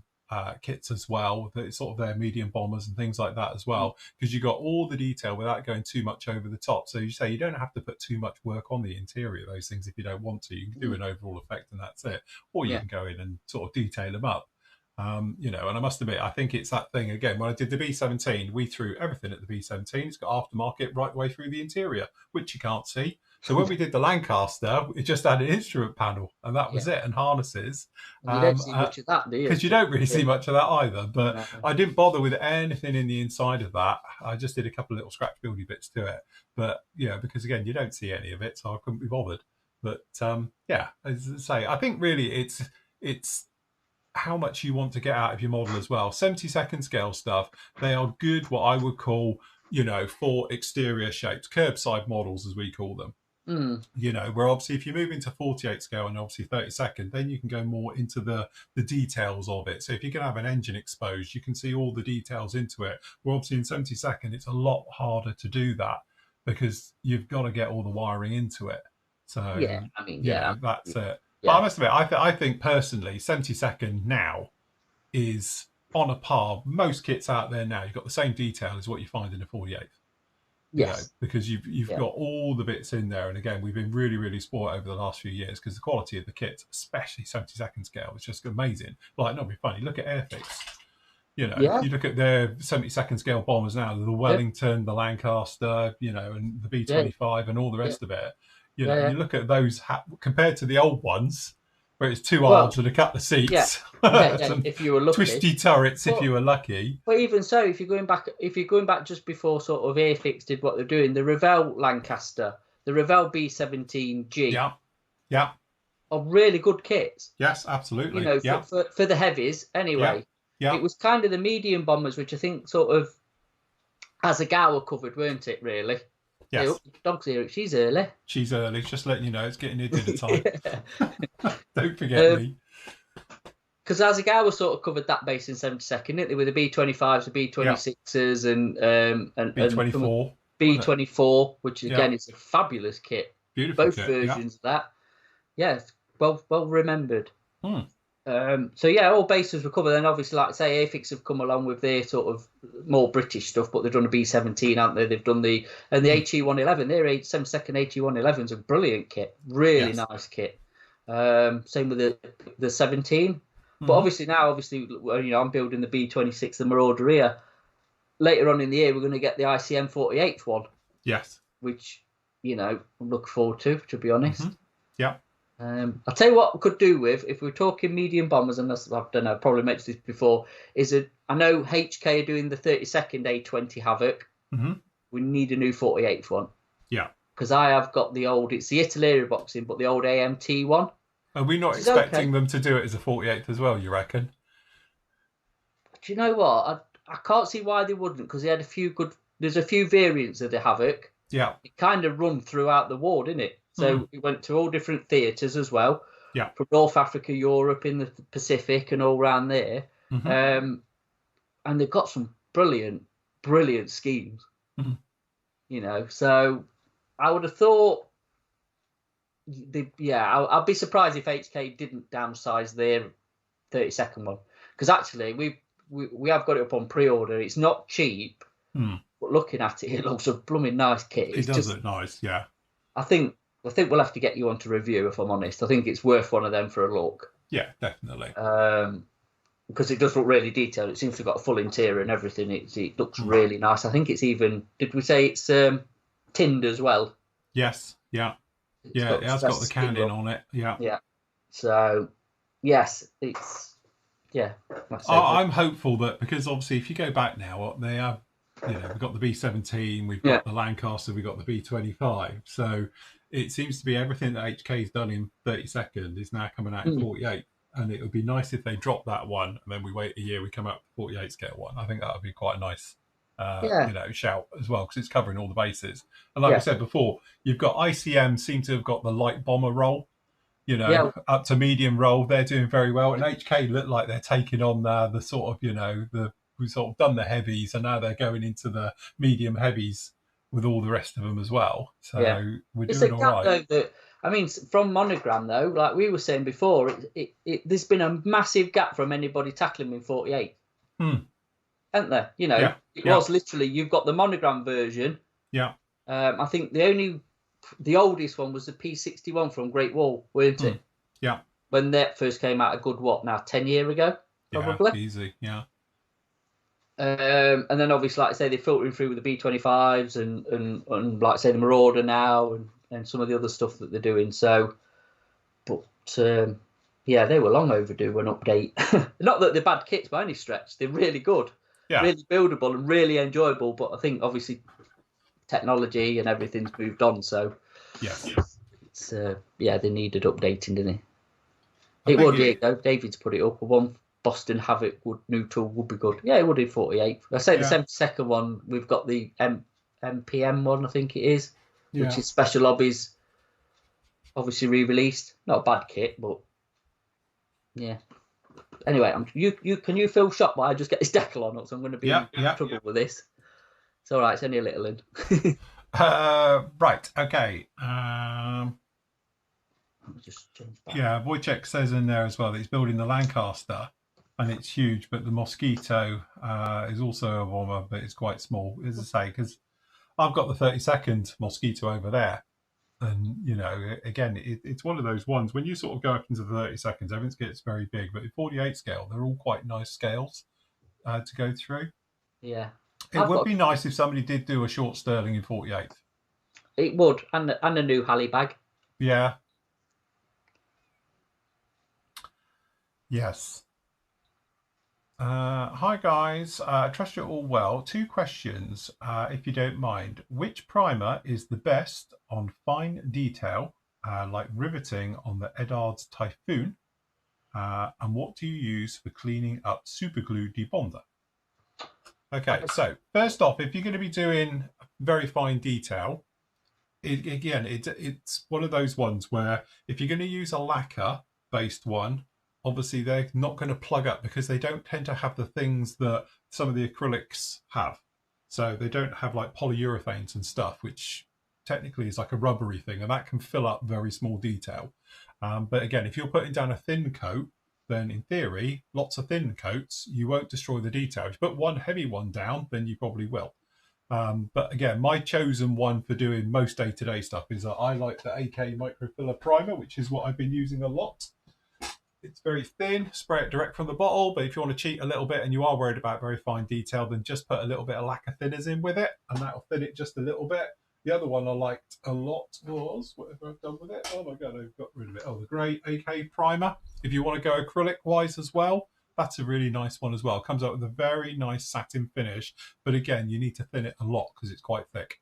kits as well, that sort of their medium bombers and things like that as well, because you got all the detail without going too much over the top. So you say you don't have to put too much work on the interior of those things if you don't want to. You can do an overall effect and that's it, or you can go in and sort of detail them up. And I must admit, I think it's that thing again. When I did the B17, we threw everything at the B17. It's got aftermarket right way through the interior, which you can't see. So when we did the Lancaster, it just had an instrument panel, and that was it, and harnesses. You don't see much of that, do you? Because you don't really see much of that either. But I didn't bother with anything in the inside of that. I just did a couple of little scratch buildy bits to it. But because again, you don't see any of it, so I couldn't be bothered. But as I say, I think really it's how much you want to get out of your model as well. 72nd scale stuff, they are good, what I would call, for exterior shapes, curbside models as we call them. Where obviously if you move into 48 scale and obviously 32nd, then you can go more into the details of it. So if you're going to have an engine exposed, you can see all the details into it. Well, obviously in 72nd, it's a lot harder to do that because you've got to get all the wiring into it. So that's it. But I must admit, I think personally, 72nd now is on a par. Most kits out there now, you've got the same detail as what you find in the 48th. Yes. Because you've got all the bits in there. And again, we've been really, really spoiled over the last few years because the quality of the kits, especially 72nd scale, is just amazing. Like, not be funny. Look at Airfix. You look at their 72nd scale bombers now, the Wellington, the Lancaster, and the B25 and all the rest of it. You look at those compared to the old ones where it's 2 arms and a couple of seats. If you were lucky. Twisty turrets, if you were lucky. But even so, if you're going back just before sort of Airfix did what they're doing, the Revell Lancaster, the Revell B17G, are really good kits. Yes, absolutely. You know, for the heavies anyway. Yeah. It was kind of the medium bombers, which I think sort of Asagawa covered, weren't it? Really. Yes. Dog's here. She's early. She's early. Just letting you know, it's getting near dinner time. Don't forget me. Because Asagawa sort of covered that base in 72nd, didn't they? With the B25s, the B26s, and B24. B24, which again is a fabulous kit. Beautiful both kit, versions of that. Yeah, well remembered. Hmm. So yeah, all bases were covered. Then obviously, like I say, Afix have come along with their sort of more British stuff, but they've done a B17, haven't they? They've done the HE111. Their 72nd HE111 is a brilliant kit, really nice kit. Same with the 17. But obviously now, you know, I'm building the B26, the Marauder here. Later on in the year, we're going to get the ICM 48th one. Yes. Which, you know, I'm looking forward to be honest. Yeah. I'll tell you what we could do with, if we're talking medium bombers, and that's, I don't know, I've probably mentioned this before, I know HK are doing the 32nd A20 Havoc. We need a new 48th one. Yeah. Because I have got the old, it's the Italia boxing, but the old AMT one. Are we not expecting them to do it as a 48th as well, you reckon? Do you know what? I can't see why they wouldn't, because they had there's a few variants of the Havoc. Yeah. It kind of run throughout the war, didn't it? So it went to all different theatres as well. Yeah. From North Africa, Europe, in the Pacific, and all around there. And they've got some brilliant schemes. You know, so I would have thought, I'd be surprised if HK didn't downsize their 32nd one, because actually we have got it up on pre-order. It's not cheap, but looking at it looks a blooming nice kit. It does look nice, yeah. I think we'll have to get you on to review, if I'm honest. I think it's worth one of them for a look. Yeah, definitely. Because it does look really detailed. It seems to have got a full interior and everything. It looks really nice. I think it's even, did we say it's tinned as well? Yes, yeah. It has got the cannon on it. Yeah. Yeah. So, yes, it's, yeah. I'm hopeful that, because obviously if you go back now, they have, you know, we've got the B17, we've got the Lancaster, we've got the B25. So it seems to be everything that HK's done in 32nd is now coming out in 48. And it would be nice if they drop that one and then we wait a year, we come out with 48 scale one. I think that would be quite a nice you know, shout as well, because it's covering all the bases. And like I said before, you've got ICM seem to have got the light bomber role, you know, up to medium role. They're doing very well. And HK look like they're taking on the sort of, you know, we've sort of done the heavies and now they're going into the medium heavies with all the rest of them as well. So we're doing all right. Though, I mean, from Monogram though, like we were saying before, there's been a massive gap from anybody tackling in 48. Hasn't there? You know, it was literally, you've got the Monogram version. Yeah. I think the oldest one was the P61 from Great Wall, weren't it? Yeah. When that first came out, a good 10 years ago, probably. Yeah, easy, yeah. And then obviously, like I say, they're filtering through with the B25s and like I say, the Marauder now and some of the other stuff that they're doing. So, but they were long overdue an update. Not that they're bad kits by any stretch. They're really good, really buildable and really enjoyable. But I think obviously technology and everything's moved on. So it's they needed updating, didn't they? David's put it up. One Boston Havoc new tool would be good. Yeah, it would in 48. I say the 72nd one. We've got the MPM one, I think it is, which is Special Hobbies, obviously re-released. Not a bad kit, but yeah. Anyway, can you feel shocked while I just get this decal on? So I'm going to be in trouble with this. It's all right. It's only a little in. Right. Okay. Just change back. Yeah, Wojciech says in there as well that he's building the Lancaster, and it's huge, but the Mosquito is also a bomber, but it's quite small, as I say, because I've got the 32nd Mosquito over there. And, you know, again, it's one of those ones, when you sort of go up into the 32nds, everything gets very big, but at 48 scale, they're all quite nice scales to go through. Yeah. It would be nice if somebody did do a short Sterling in 48. It would, and a new Halley bag. Yeah. Yes. Hi guys, I trust you're all well. 2 questions, if you don't mind. Which primer is the best on fine detail, like riveting on the Edard's Typhoon? And what do you use for cleaning up superglue debonder? Okay, so first off, if you're going to be doing very fine detail, it's one of those ones where if you're going to use a lacquer based one, obviously they're not going to plug up because they don't tend to have the things that some of the acrylics have. So they don't have like polyurethanes and stuff, which technically is like a rubbery thing, and that can fill up very small detail. But again, if you're putting down a thin coat, then in theory, lots of thin coats, you won't destroy the detail. If you put one heavy one down, then you probably will. But again, my chosen one for doing most day-to-day stuff is that I like the AK microfiller primer, which is what I've been using a lot. It's very thin, spray it direct from the bottle, but if you want to cheat a little bit and you are worried about very fine detail, then just put a little bit of lacquer thinners in with it, and that'll thin it just a little bit. The other one I liked a lot was, whatever I've done with it, oh my god, I've got rid of it. Oh, the grey AK primer. If you want to go acrylic-wise as well, that's a really nice one as well. It comes out with a very nice satin finish, but again, you need to thin it a lot because it's quite thick.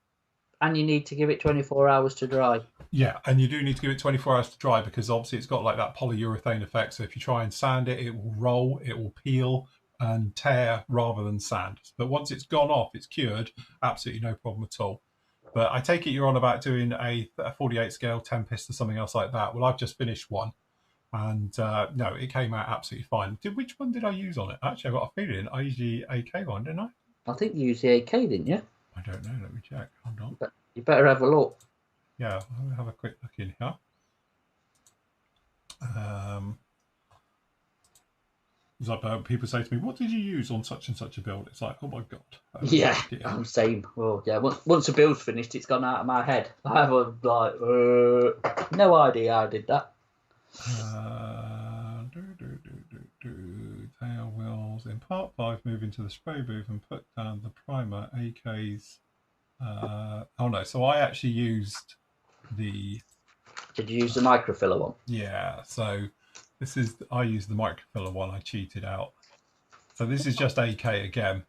And you need to give it 24 hours to dry. Yeah, and you do need to give it 24 hours to dry because obviously it's got like that polyurethane effect. So if you try and sand it, it will roll, it will peel and tear rather than sand. But once it's gone off, it's cured, absolutely no problem at all. But I take it you're on about doing a 48 scale Tempest or something else like that. Well, I've just finished one. And no, it came out absolutely fine. Which one did I use on it? Actually, I've got a feeling I used the AK one, didn't I? I think you used the AK, didn't you? I don't know. Let me check. Hold on. You better have a look. Yeah, I'll have a quick look in here. It's like people say to me, "What did you use on such and such a build?" It's like, oh my god. Yeah, I'm same. Well, yeah. Once the build's finished, it's gone out of my head. I was like, no idea how I did that. Tail wheels in part 5. Move into the spray booth and put down the primer. AK's. Oh no! So I actually used the. Did you use the microfiller one? Yeah. So this is I used the microfiller one. I cheated out. So this is just AK again.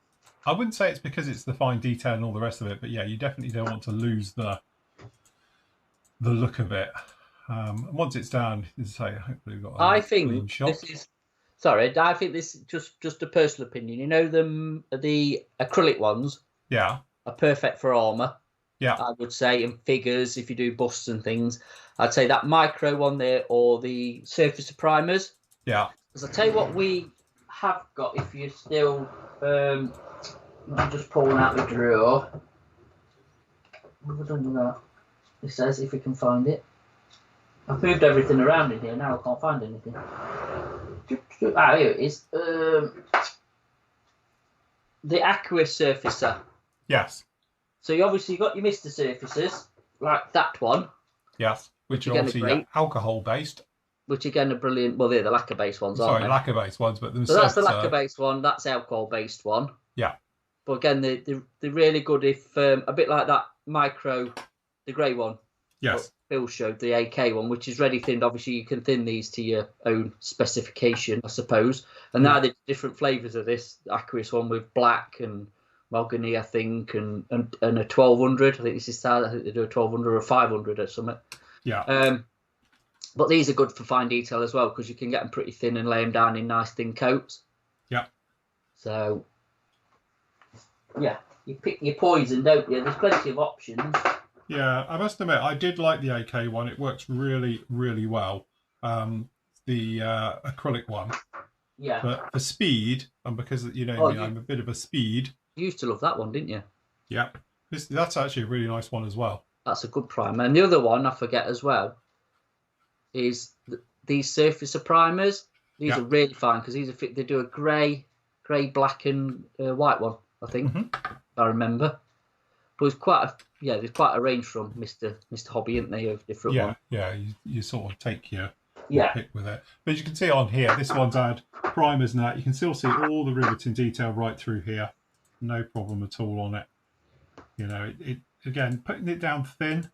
I wouldn't say it's because it's the fine detail and all the rest of it, but yeah, you definitely don't want to lose the look of it. Once it's down, as I say, hopefully we've got a clean shot. This is. Sorry, I think this is just a personal opinion. You know, the acrylic ones. Yeah. Are perfect for armor. Yeah. I would say, and figures if you do busts and things. I'd say that micro one there or the surface primers. Yeah. Because I tell you what we have got if you're still I'm just pulling out the drawer. What have I done with that? It says if we can find it. I've moved everything around in here, now I can't find anything. Ah, here it is. The Aqua Surfacer. Yes. So you obviously got your Mr. Surfaces, like that one. Yes, which are obviously alcohol based. Which again are brilliant. Well, they're the lacquer based ones, aren't they? Sorry, lacquer based ones, but so that's the lacquer based one. That's alcohol based one. Yeah. But again, they're really good if a bit like that micro, the grey one. Yes. Bill showed the AK one, which is ready thinned. Obviously, you can thin these to your own specification, I suppose. And now there's different flavours of this Aqueous one with black and mahogany, I think, and a 1200. I think this is I think they do a 1200 or a 500 or something. Yeah. But these are good for fine detail as well because you can get them pretty thin and lay them down in nice thin coats. Yeah. So, yeah, you pick your poison, don't you? There's plenty of options. Yeah, I must admit, I did like the AK one. It works really, really well. The acrylic one. Yeah. But for speed, and because, you know, I'm a bit of a speed. You used to love that one, didn't you? Yeah. That's actually a really nice one as well. That's a good primer. And the other one, I forget as well, is these Surfacer primers. These are really fine because they do a grey, black and white one, I think, if I remember. But it's there's quite a range from Mr. Hobby, isn't they, of different ones. Yeah, you sort of take your pick with it. But as you can see on here, this one's had primers and that. You can still see all the riveting detail right through here. No problem at all on it. You know, it again, putting it down thin,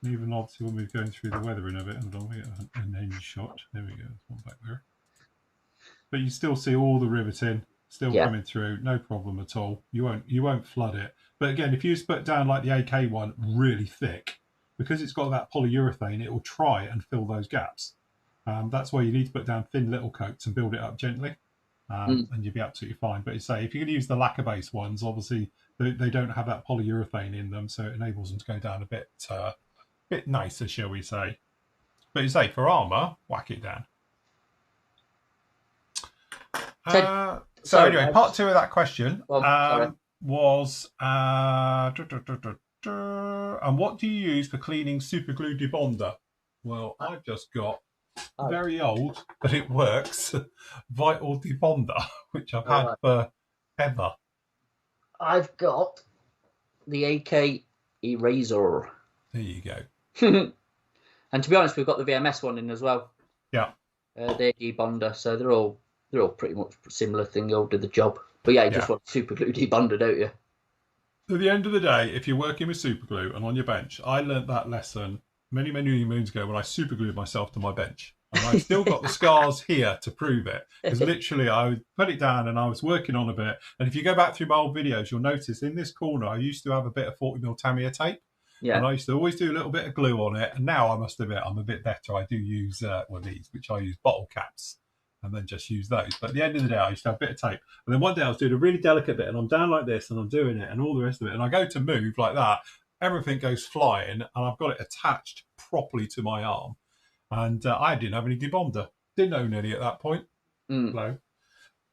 even obviously when we're going through the weathering of it, and we get an end shot. There we go, there's one back there. but you still see all the riveting still Yeah. coming through, no problem at all. You won't flood it. But again, if you just put down like the AK one really thick, because it's got that polyurethane, it will try and fill those gaps. That's why you need to put down thin little coats and build it up gently, and you'll be absolutely fine. But you say if you can use the lacquer-based ones, obviously they don't have that polyurethane in them, so it enables them to go down a bit nicer, shall we say. But you say for armour, whack it down. So anyway, part 2 of that question was and what do you use for cleaning super glue debonder? Well, I've just got very old, but it works, Vital Debonder, which I've had for ever. I've got the AK Eraser. There you go. And to be honest, we've got the VMS one in as well. Yeah. They're debonder, so they're all pretty much similar thing. They all do the job. But yeah, you just want super glue debonder, don't you? At the end of the day, if you're working with super glue and on your bench, I learnt that lesson many moons ago when I super glued myself to my bench. And I've still got the scars here to prove it. Because literally I would put it down and I was working on a bit. And if you go back through my old videos, you'll notice in this corner, I used to have a bit of 40mm Tamiya tape. Yeah. And I used to always do a little bit of glue on it. And now I must admit, I'm a bit better. I do use one of these, which I use bottle caps. And then just use those. But at the end of the day, I used to have a bit of tape. And then one day I was doing a really delicate bit and I'm down like this and I'm doing it and all the rest of it. And I go to move like that. Everything goes flying and I've got it attached properly to my arm. And I didn't have any debonder. Didn't own any at that point. No.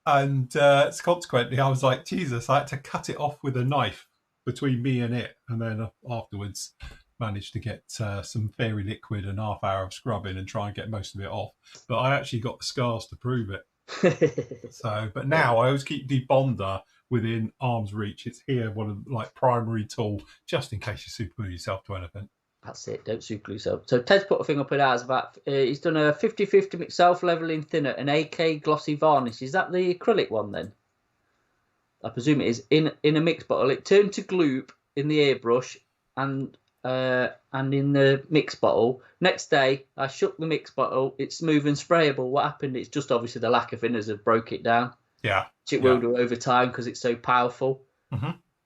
And consequently, I was like, Jesus, I had to cut it off with a knife between me and it. And then afterwards managed to get some fairy liquid and half hour of scrubbing and try and get most of it off. But I actually got the scars to prove it. But now I always keep debonder within arm's reach. It's here, one of like primary tool, just in case you super glue yourself to anything. That's it, don't super glue yourself. So Ted's put a thing up in ours about, he's done a 50-50 mixed self-leveling thinner, an AK glossy varnish. Is that the acrylic one then? I presume it is. In a mix bottle. It turned to gloop in the airbrush and in the mix bottle. Next day, I shook the mix bottle. It's smooth and sprayable. What happened? It's just obviously the lacquer thinners have broke it down. Yeah. Which it will do over time because it's so powerful.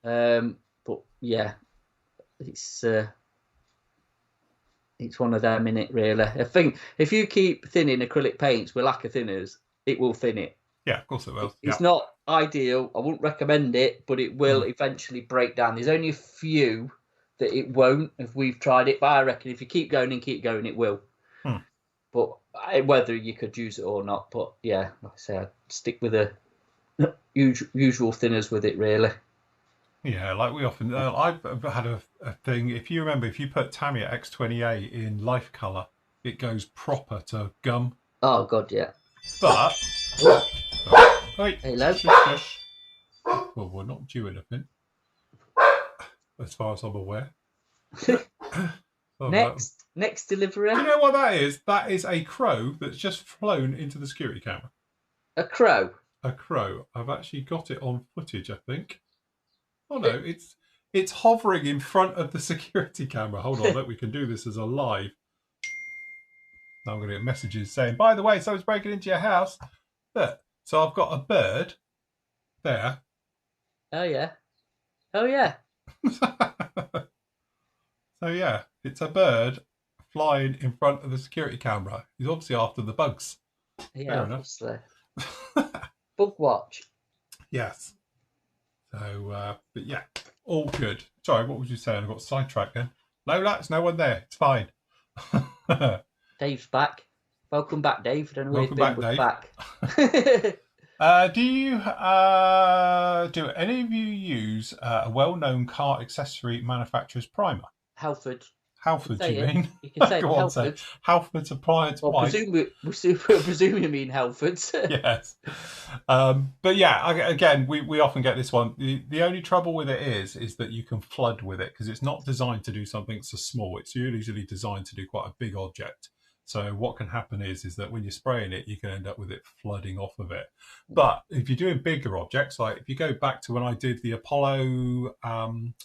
But yeah, it's one of them, innit, really. I think if you keep thinning acrylic paints with lacquer thinners, it will thin it. Yeah, of course it will. It's not ideal. I wouldn't recommend it, but it will eventually break down. There's only a few that it won't if we've tried it, but I reckon if you keep going, it will. But whether you could use it or not, but yeah, like I say, I'd stick with the usual thinners with it, really. Yeah, like we often, I've had a thing, if you remember, if you put Tamiya X28 in life colour, it goes proper to gum. Oh, God, yeah. But, wait, hello. Well, we're not due anything, as far as I'm aware. Next delivery. Do you know what that is? That is a crow that's just flown into the security camera. A crow? A crow. I've actually got it on footage, I think. Oh no, it's hovering in front of the security camera. Hold on, look, we can do this as a live. Now I'm going to get messages saying, by the way, someone's breaking into your house. Look, so I've got a bird there. Oh yeah. Oh yeah. So yeah, it's a bird flying in front of the security camera. He's obviously after the bugs. Yeah, obviously. Bug watch. Yes. So, but yeah, all good. Sorry, what was you saying? I got sidetracked then. Lola, there's no one there. It's fine. Dave's back. Welcome back, Dave. I don't know where you've been, back. Do any of you use a well-known car accessory manufacturer's primer? Halford. Halford, do you mean? You can say Halford. Halford's Appliance White. We're presuming you mean Halford's. Yes. But yeah, again, we often get this one. The only trouble with it is that you can flood with it because it's not designed to do something so small. It's usually designed to do quite a big object. So what can happen is that when you're spraying it, you can end up with it flooding off of it. But if you're doing bigger objects, like if you go back to when I did the Apollo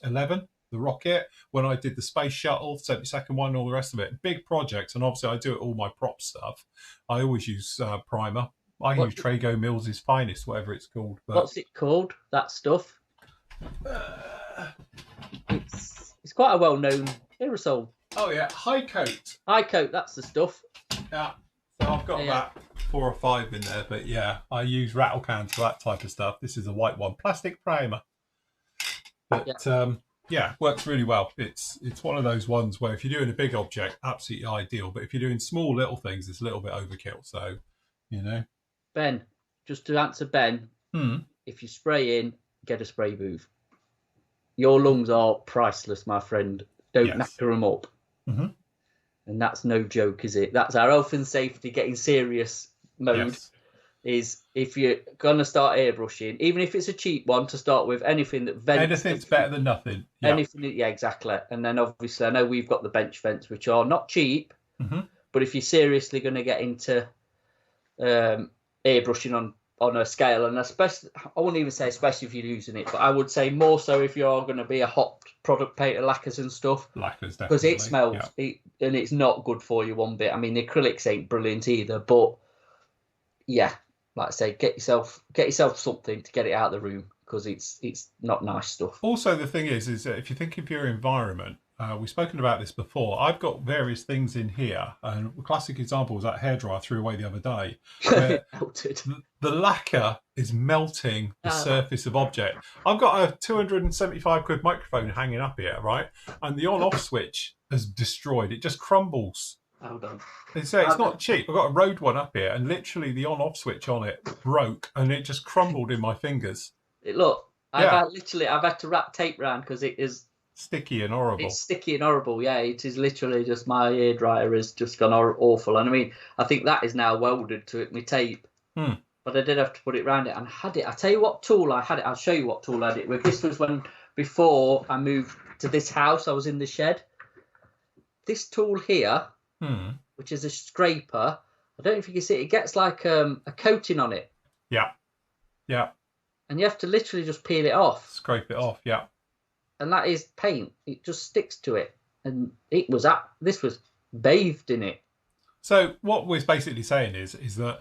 11, the rocket, when I did the space shuttle, 72nd one, all the rest of it, big projects, and obviously I do it all my prop stuff. I always use primer I use Trago Mills's Finest, whatever it's called. But... What's it called? That stuff? It's quite a well-known aerosol. Oh yeah, High Coat. High Coat, that's the stuff. Yeah. So I've got about 4 or 5 in there, but yeah, I use rattle cans for that type of stuff. This is a white one, plastic primer. But yeah, works really well. It's one of those ones where if you're doing a big object, absolutely ideal. But if you're doing small little things, it's a little bit overkill. So, you know. Ben, just to answer Ben, if you spray in, get a spray booth. Your lungs are priceless, my friend. Don't knacker them up. Mm-hmm. And that's no joke, is it? That's our health and safety getting serious mode. Yes. Is if you're going to start airbrushing, even if it's a cheap one to start with, anything that vents... Anything's better than nothing. Yeah. Anything, yeah, exactly. And then obviously, I know we've got the bench vents, which are not cheap, but if you're seriously going to get into airbrushing on a scale, and especially, I wouldn't even say especially if you're using it, but I would say more so if you're going to be a hot product painter, lacquers and stuff. Lacquers, definitely. Because it smells, and it's not good for you one bit. I mean, the acrylics ain't brilliant either, but yeah, like I say, get yourself something to get it out of the room, because it's not nice stuff. Also, the thing is that if you think of your environment, we've spoken about this before. I've got various things in here, and a classic example was that hairdryer I threw away the other day. Where the lacquer is melting the surface of object. I've got a 275 quid microphone hanging up here, right? And the on-off switch has destroyed. It just crumbles. Hold on. It's not cheap. I've got a Rode one up here, and literally the on-off switch on it broke, and it just crumbled in my fingers. I've had to wrap tape around because it is sticky and horrible. It's sticky and horrible. Yeah, it is literally just my hairdryer has just gone awful. And I mean, I think that is now welded to it, my tape. But I did have to put it around it, and had it. I tell you what tool I had it. I'll show you what tool I had it with. This was before I moved to this house. I was in the shed. This tool here. Which is a scraper. I don't know if you can see it. It gets like a coating on it. Yeah. And you have to literally just peel it off. Scrape it off, yeah. And that is paint. It just sticks to it. And this was bathed in it. So what we're basically saying is that,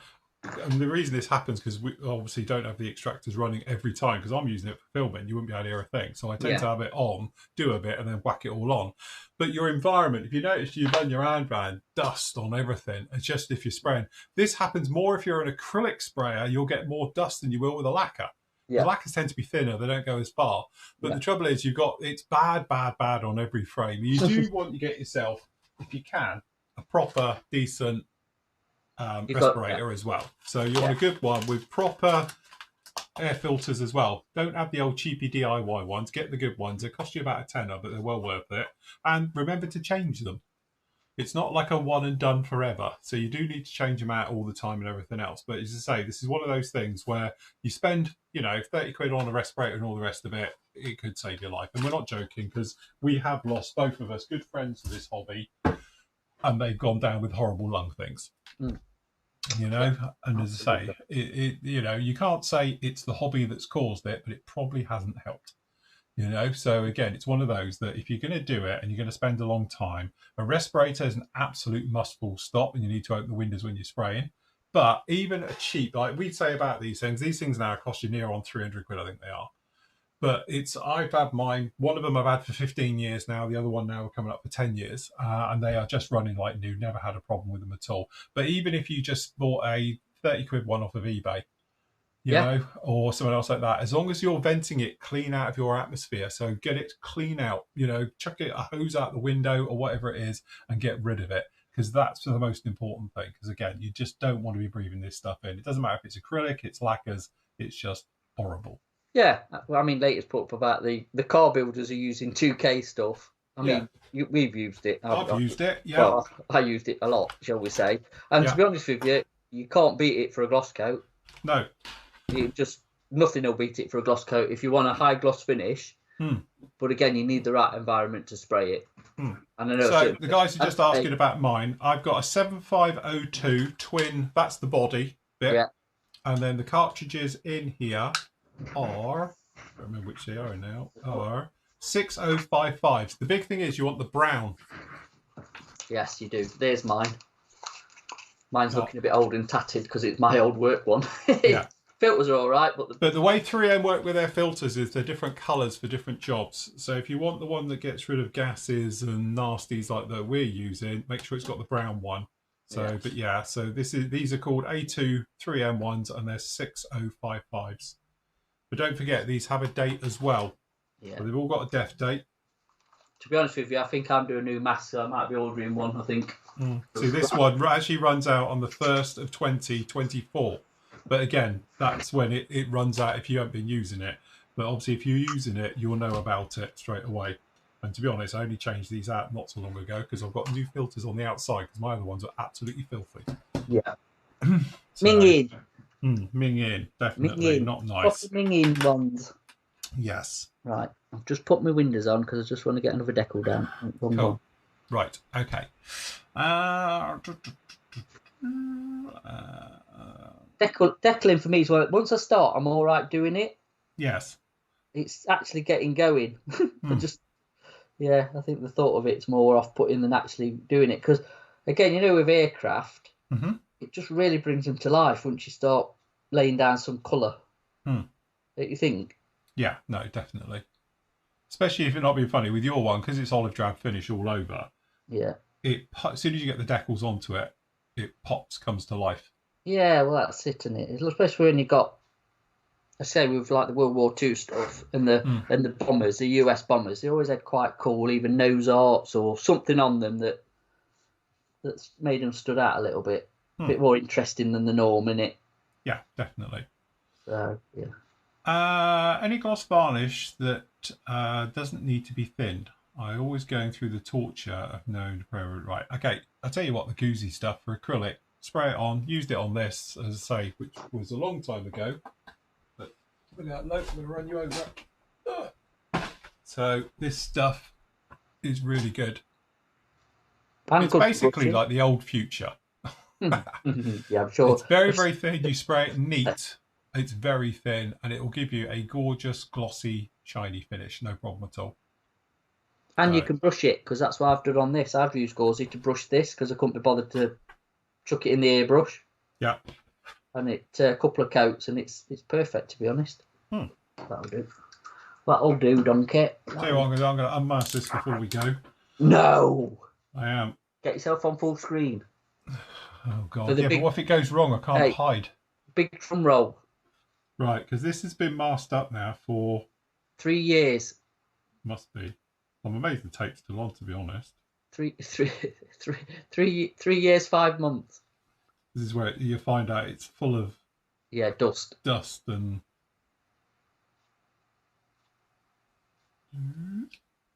and the reason this happens because we obviously don't have the extractors running every time, because I'm using it for filming. You wouldn't be able to hear a thing. So I tend to have it on, do a bit, and then whack it all on. But your environment, if you notice, you run your hand around, dust on everything. It's just if you're spraying. This happens more if you're an acrylic sprayer. You'll get more dust than you will with a lacquer. Yeah. The lacquers tend to be thinner. They don't go as far. But the trouble is it's bad on every frame. You do want to get yourself, if you can, a proper, decent respirator as well. So you want a good one with proper air filters as well. Don't have the old cheapy DIY ones. Get the good ones. They cost you about a tenner, but they're well worth it. And remember to change them. It's not like a one and done forever. So you do need to change them out all the time and everything else. But as I say, this is one of those things where you spend, 30 quid on a respirator and all the rest of it, it could save your life. And we're not joking, because we have lost, both of us, good friends to this hobby, and they've gone down with horrible lung things. And as I say, you can't say it's the hobby that's caused it, but it probably hasn't helped. So again, it's one of those that if you're going to do it and you're going to spend a long time, a respirator is an absolute must, full stop, and you need to open the windows when you're spraying. But even a cheap, like we'd say about these things now cost you near on 300 quid, I think they are. But I've had mine, one of them I've had for 15 years now, the other one now are coming up for 10 years, and they are just running like new, never had a problem with them at all. But even if you just bought a 30 quid one off of eBay, you know, or someone else like that, as long as you're venting it clean out of your atmosphere, so get it clean out, chuck it a hose out the window or whatever it is and get rid of it, because that's the most important thing. Because again, you just don't want to be breathing this stuff in. It doesn't matter if it's acrylic, it's lacquers, it's just horrible. Yeah, well, I mean, latest put up about the car builders are using 2K stuff. I mean, we've used it. I've used it, Well, I used it a lot, shall we say. And to be honest with you, you can't beat it for a gloss coat. No. Nothing will beat it for a gloss coat if you want a high gloss finish. But again, you need the right environment to spray it. And I know so the guys are just asking about mine. I've got a 7502 twin. That's the body bit. Yeah. And then the cartridges in here are, I don't remember which they are now, are 6055s. The big thing is you want the brown. Yes, you do. There's mine. Mine's looking a bit old and tatted because it's my old work one. Yeah. Filters are all right, but the way 3M work with their filters is they're different colours for different jobs. So if you want the one that gets rid of gases and nasties like that we're using, make sure it's got the brown one. So, but yeah, so these are called A2 3M ones, and they're 6055s. But don't forget, these have a date as well. Yeah. So they've all got a def date. To be honest with you, I think I'm doing a new mask, so I might be ordering one, I think. See, this one actually runs out on the 1st of 2024. But again, that's when it runs out if you haven't been using it. But obviously, if you're using it, you'll know about it straight away. And to be honest, I only changed these out not so long ago because I've got new filters on the outside because my other ones are absolutely filthy. Yeah. So, Ming in. Ming in, definitely. Not nice. Ming in ones. Yes. Right. I've just put my windows on because I just want to get another decal down. Cool. Right. Okay. Decaling for me is once I start, I'm all right doing it. Yes. It's actually getting going. I think the thought of it's more off-putting than actually doing it. Because, again, with aircraft, it just really brings them to life once you start laying down some colour. Don't you think? Yeah, no, definitely. Especially if it's not being funny with your one, because it's olive drab finish all over. Yeah. As soon as you get the decals onto it, it comes to life. Yeah, well, that's it, isn't it? Especially when you got, I say, with like the World War II stuff and the bombers, the US bombers, they always had quite cool, even nose arts or something on them that's made them stood out a little bit, a bit more interesting than the norm, innit? Yeah, definitely. So yeah. Any gloss varnish that doesn't need to be thinned. I always going through the torture of knowing the appropriate. Right, okay. I'll tell you what, the Goozy stuff for acrylic. Spray it on. Used it on this, as I say, which was a long time ago. But without note, I'm going to run you over. So this stuff is really good. It's basically like the old future. Yeah, I'm sure. It's very, very thin. You spray it neat. It's very thin, and it will give you a gorgeous, glossy, shiny finish. No problem at all. And you can brush it, because that's what I've done on this. I've used Gauzy to brush this, because I couldn't be bothered to chuck it in the airbrush. Yeah. And a couple of coats, and it's perfect, to be honest. That'll do. That'll do, donkey. Tell you what, I'm going to unmask this before we go. No! I am. Get yourself on full screen. Oh, God. Yeah, but what if it goes wrong? I can't hide. Big drum roll. Right, because this has been masked up now for 3 years. Must be. I'm amazed the tape's still on, to be honest. 3 years, 5 months. This is where you find out it's full of dust and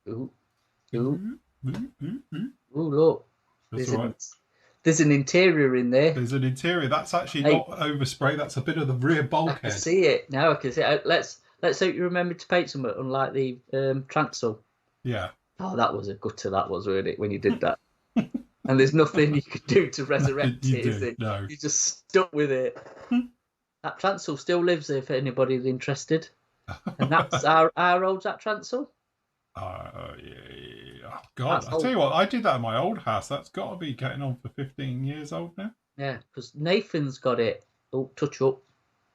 ooh look. There's an interior in there. There's an interior. That's actually not overspray. That's a bit of the rear bulkhead. I can see it now. I can see it. Let's hope you remember to paint something, unlike the transom. Yeah. Oh, that was a gutter. That was, wasn't it, when you did that? And there's nothing you could do to resurrect it, is it? No. You just stuck with it. That transom still lives there if anybody's interested. And that's our road's that transom. Yeah. Oh, God. I'll tell you what, I did that in my old house. That's got to be getting on for 15 years old now. Yeah, because Nathan's got it. Oh, touch up.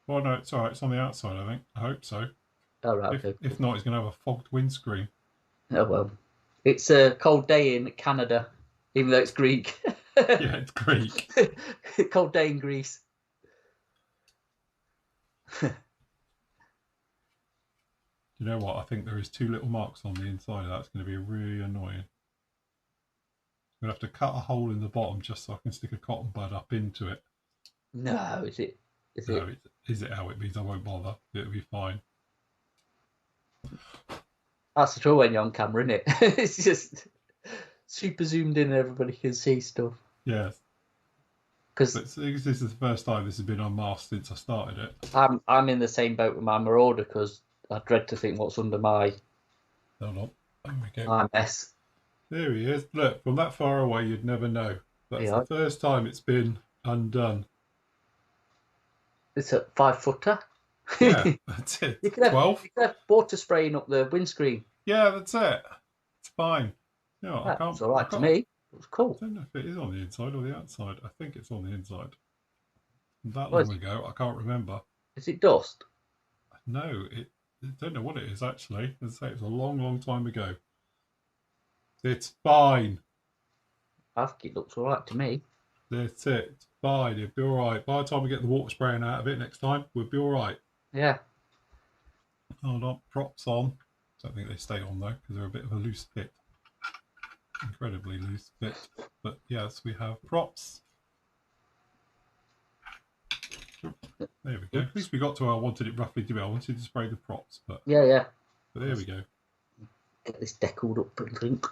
Well, no, it's all right. It's on the outside, I think. I hope so. Oh, right, okay. If not, he's going to have a fogged windscreen. Oh, well. It's a cold day in Canada, even though it's Greek. Yeah, it's Greek. Cold day in Greece. You know what? I think there is 2 little marks on the inside of that. It's going to be really annoying. I'm going to have to cut a hole in the bottom just so I can stick a cotton bud up into it. No, is it? Is it how it means? I won't bother. It'll be fine. That's the trouble when you're on camera, isn't it? It's just super zoomed in and everybody can see stuff. Yes. Because this is the first time this has been unmasked since I started it. I'm in the same boat with my Marauder because I dread to think what's under my mess. There he is. Look, from that far away, you'd never know. That's the first time it's been undone. It's a 5-footer. Yeah, that's it. 12. You could have water spraying up the windscreen. Yeah, that's it. It's fine. You know, That's all right to me. Looks cool. I don't know if it is on the inside or the outside. I think it's on the inside. That long ago, I can't remember. Is it dust? No, I don't know what it is actually. As I say, it was a long, long time ago. It's fine. I think it looks all right to me. That's it. It's fine. It'll be all right. By the time we get the water spraying out of it next time, we'll be all right. Yeah. Hold on. Props on. Don't think they stay on though because they're a bit of a loose fit. Incredibly loose fit. But yes, we have props. There we go. At least we got to where I wanted it roughly to be. I wanted to spray the props, but yeah. But there we go. Get this decaled up, I think.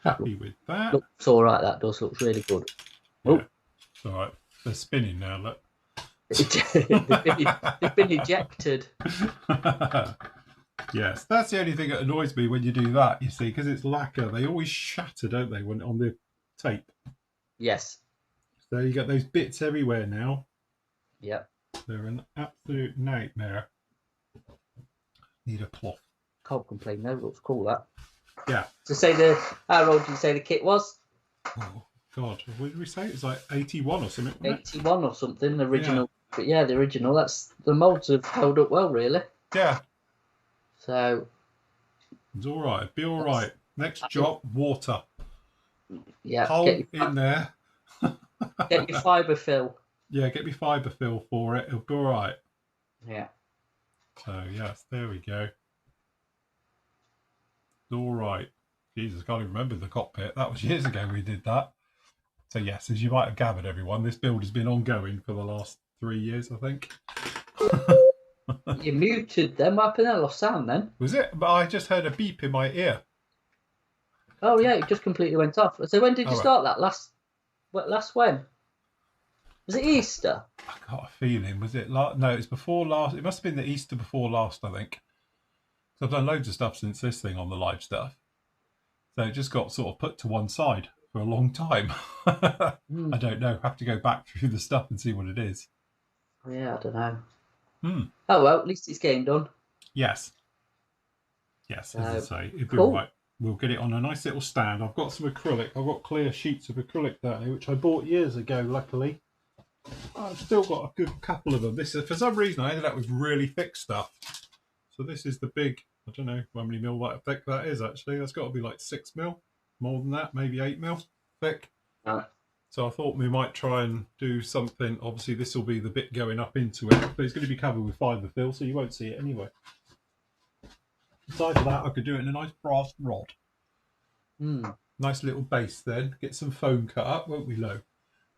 Happy with that. Looks all right. That does. Looks really good. Yeah. Oh, it's all right. They're spinning now. Look. They've been ejected. Yes, that's the only thing that annoys me when you do that. You see, because it's lacquer, they always shatter, don't they, when on the tape? Yes. So you got those bits everywhere now. Yep. They're an absolute nightmare. Need a cloth. Can't complain. No, looks cool. That. Yeah. So how old did you say the kit was? Oh God, what did we say? It's like 81 or something. 81 or something. The original. Yeah. But yeah, the original. That's the molds have held up well, really. Yeah. So. It's all right. It'll be all right. Next job, water. Yeah. Hole in there. Get your fibre fill. Yeah, get me fibre fill for it. It'll be all right. Yeah. So yes, there we go. All right. Jesus, I can't even remember the cockpit. That was years ago we did that. So yes, as you might have gathered, everyone, this build has been ongoing for the last 3 years, I think. You muted them. What happened? I lost sound then. Was it? But I just heard a beep in my ear. Oh yeah, it just completely went off. So when did you start that? Last when? Was it Easter? I got a feeling. Was it no, it was before last. It must have been the Easter before last, I think. So I've done loads of stuff since this thing on the live stuff. So it just got sort of put to one side for a long time. I don't know. I have to go back through the stuff and see what it is. Yeah, I don't know. Oh, well, at least it's getting done. Yes. Yes, as I say, it'll be all right. We'll get it on a nice little stand. I've got some acrylic. I've got clear sheets of acrylic down here, which I bought years ago, luckily. I've still got a good couple of them. This is, for some reason, I ended up with really thick stuff. So this is the big, I don't know how many mil that thick that is, actually. That's got to be like 6 mil. More than that, maybe 8 mil thick. So I thought we might try and do something. Obviously, this will be the bit going up into it, but it's going to be covered with fibre fill, so you won't see it anyway. Besides that, I could do it in a nice brass rod. Nice little base then. Get some foam cut up, won't we, Lo?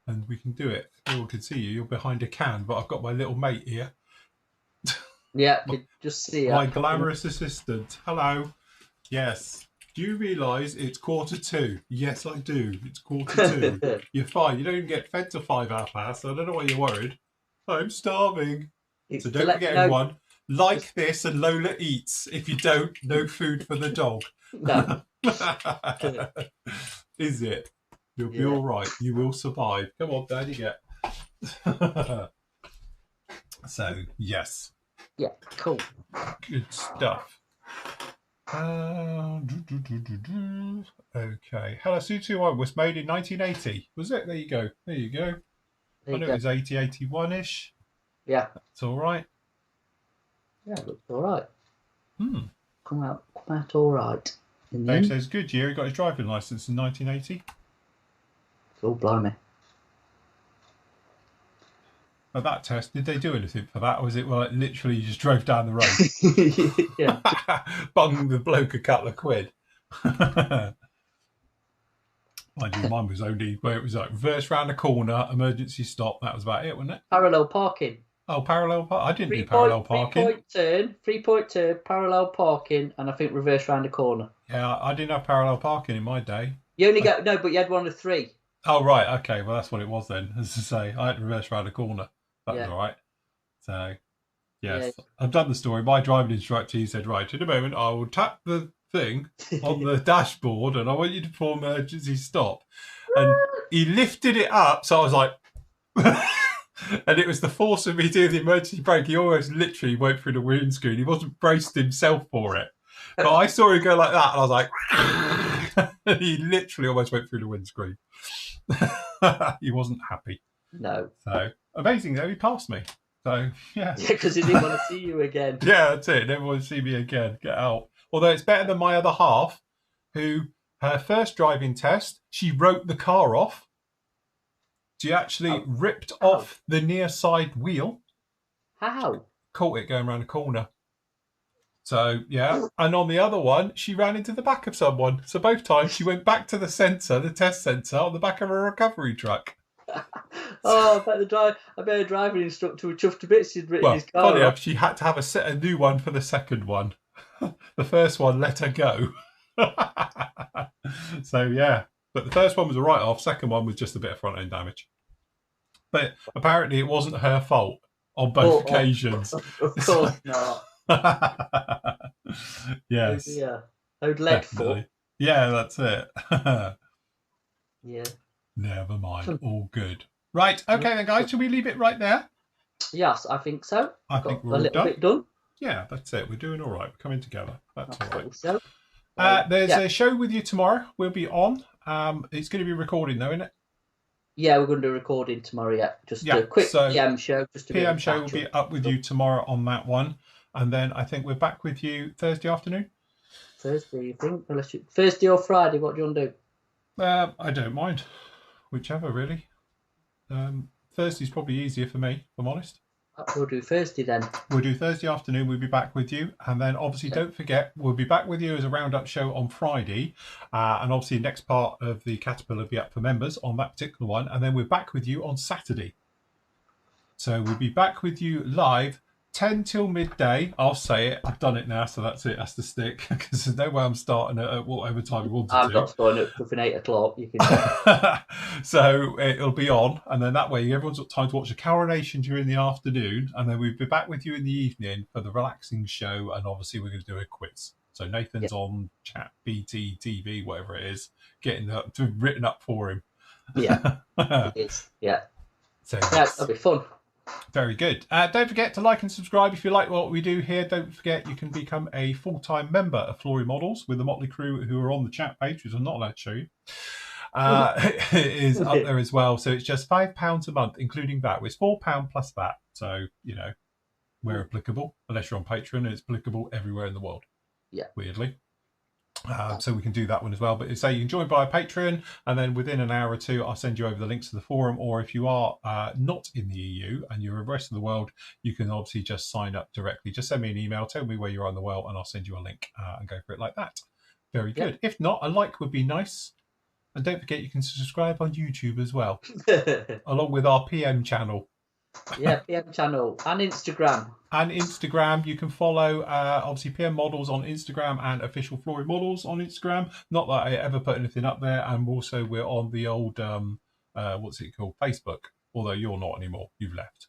And we can do it. No one can see you. You're behind a can, but I've got my little mate here. Yeah, I could just see my glamorous assistant. Hello. Yes. Do you realise it's 2:45? Yes, I do. It's 2:45. You're fine. You don't even get fed till 5:30, so I don't know why you're worried. I'm starving. So don't forget, everyone, like this and Lola eats. If you don't, no food for the dog. No. Is it? You'll be all right. You will survive. Come on, Dad, you get. So, yes. Yeah, cool. Good stuff. Okay. Hello, Su21 was made in 1980. Was it? There you go. There you go. I know it was 80, 81-ish. Yeah. That's all right. Yeah, it looks all right. Come out all right. Dave says, good year. He got his driving licence in 1980. Oh, blimey. At that test, did they do anything for that? Or was it, well, literally you just drove down the road? Yeah. Bung the bloke a couple of quid. Mind you, mine was only where it was like reverse round the corner, emergency stop. That was about it, wasn't it? Parallel parking. Oh, parallel parking. I didn't do parallel parking. 3-point turn, parallel parking, and I think reverse round the corner. Yeah, I didn't have parallel parking in my day. You only got, no, but you had one of 3. Oh, right. Okay. Well, that's what it was then. As I say, I had to reverse round the corner. That was all right. So, yes, I've done the story. My driving instructor, he said, right, in a moment, I will tap the thing on the dashboard and I want you to perform emergency stop. And he lifted it up. So I was like, and it was the force of me doing the emergency brake. He almost literally went through the windscreen. He wasn't braced himself for it. But I saw him go like that and I was like, He literally almost went through the windscreen. He wasn't happy. No. So amazing though, he passed me. So yeah. Yeah, because he didn't want to see you again. Yeah, that's it. Never want to see me again. Get out. Although it's better than my other half, who her first driving test, she wrote the car off. She actually ripped off the near side wheel. How? Caught it going around a corner. So, yeah. And on the other one, she ran into the back of someone. So both times she went back to the centre, the test centre, on the back of a recovery truck. Oh, I bet a driving instructor was chuffed to bits she'd written his car funny off. She had to have a new one for the second one. The first one let her go. So, yeah. But the first one was a write-off. Second one was just a bit of front-end damage. But apparently it wasn't her fault on both occasions. Of course not. Yes. Oh dear. Owed lead for. Yeah, that's it. Yeah. Never mind. All good. Right. Okay then, guys. Shall we leave it right there? Yes, I think so. I think we're a little bit done. Yeah, that's it. We're doing all right. We're coming together. That's all right. So. There's a show with you tomorrow. We'll be on. It's going to be recording though, isn't it? Yeah, we're going to do a recording tomorrow. Yeah, just a quick PM show. Just a PM show will be up with you tomorrow on that one, and then I think we're back with you Thursday afternoon. Thursday, you think? Thursday or Friday? What do you want to do? I don't mind, whichever really. Thursday's probably easier for me, if I'm honest. We'll do Thursday then. We'll do Thursday afternoon. We'll be back with you. And then obviously don't forget, we'll be back with you as a roundup show on Friday. And obviously next part of the Caterpillar will be up for members on that particular one. And then we're back with you on Saturday. So we'll be back with you live 10 till midday. I'll say it. I've done it now, so that's it. That's the stick. Because there's no way I'm starting at whatever time we want to. I'm not starting at fucking 8 o'clock. You can. So it'll be on, and then that way everyone's got time to watch the coronation during the afternoon, and then we'll be back with you in the evening for the relaxing show, and obviously we're going to do a quiz. So Nathan's on chat, BT, TV, whatever it is, getting written up for him. Yeah, it is. Yeah. So yeah, that'll be fun. Very good. Don't forget to like and subscribe if you like what we do here. Don't forget you can become a full-time member of Flory Models with the motley crew who are on the chat page, which I'm not allowed to show you. It is up there as well. So it's just £5 a month, including that. It's £4 plus that. So, you know, we're applicable. Unless you're on Patreon, and it's applicable everywhere in the world. Yeah. Weirdly. So we can do that one as well. But say you can join by Patreon, and then within an hour or two, I'll send you over the links to the forum. Or if you are not in the EU and you're in the rest of the world, you can obviously just sign up directly. Just send me an email, tell me where you are in the world, and I'll send you a link and go for it like that. Very good. If not, a like would be nice. And don't forget you can subscribe on YouTube as well, along with our PM channel. Yeah, PM channel and Instagram. And Instagram, you can follow obviously PM Models on Instagram and Official Flory Models on Instagram. Not that I ever put anything up there. And also we're on the old, what's it called, Facebook. Although you're not anymore, you've left.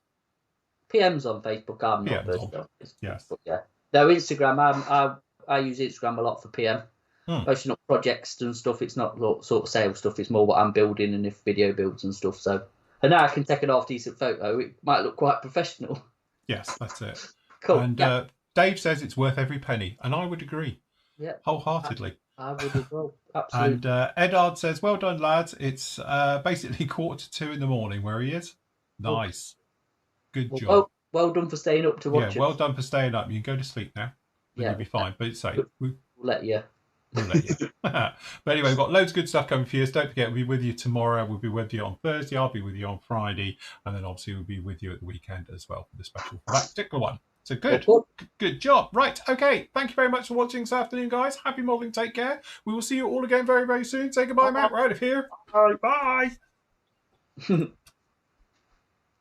PM's on Facebook. I'm not PM's on Facebook. Yes. But yeah. No, Instagram. I use Instagram a lot for PM. Mostly not projects and stuff. It's not sort of sales stuff. It's more what I'm building and if video builds and stuff. So. And now I can take an half-decent photo. It might look quite professional. Yes, that's it. Cool. And Dave says it's worth every penny. And I would agree. Yeah. Wholeheartedly. I would as well. Absolutely. And Edard says, well done, lads. It's basically 1:45 in the morning where he is. Nice. Good job. Well done for staying up to watch it. Yeah, well done for staying up. You can go to sleep now. You'll be fine. But it's safe. We'll let you. We'll let you. But anyway, we've got loads of good stuff coming for you. So don't forget, we'll be with you tomorrow. We'll be with you on Thursday. I'll be with you on Friday. And then obviously we'll be with you at the weekend as well for the special for that particular one. So good job. Right, okay. Thank you very much for watching this afternoon, guys. Happy modelling. Take care. We will see you all again very, very soon. Say goodbye, Matt. We're out of here. Bye. Bye.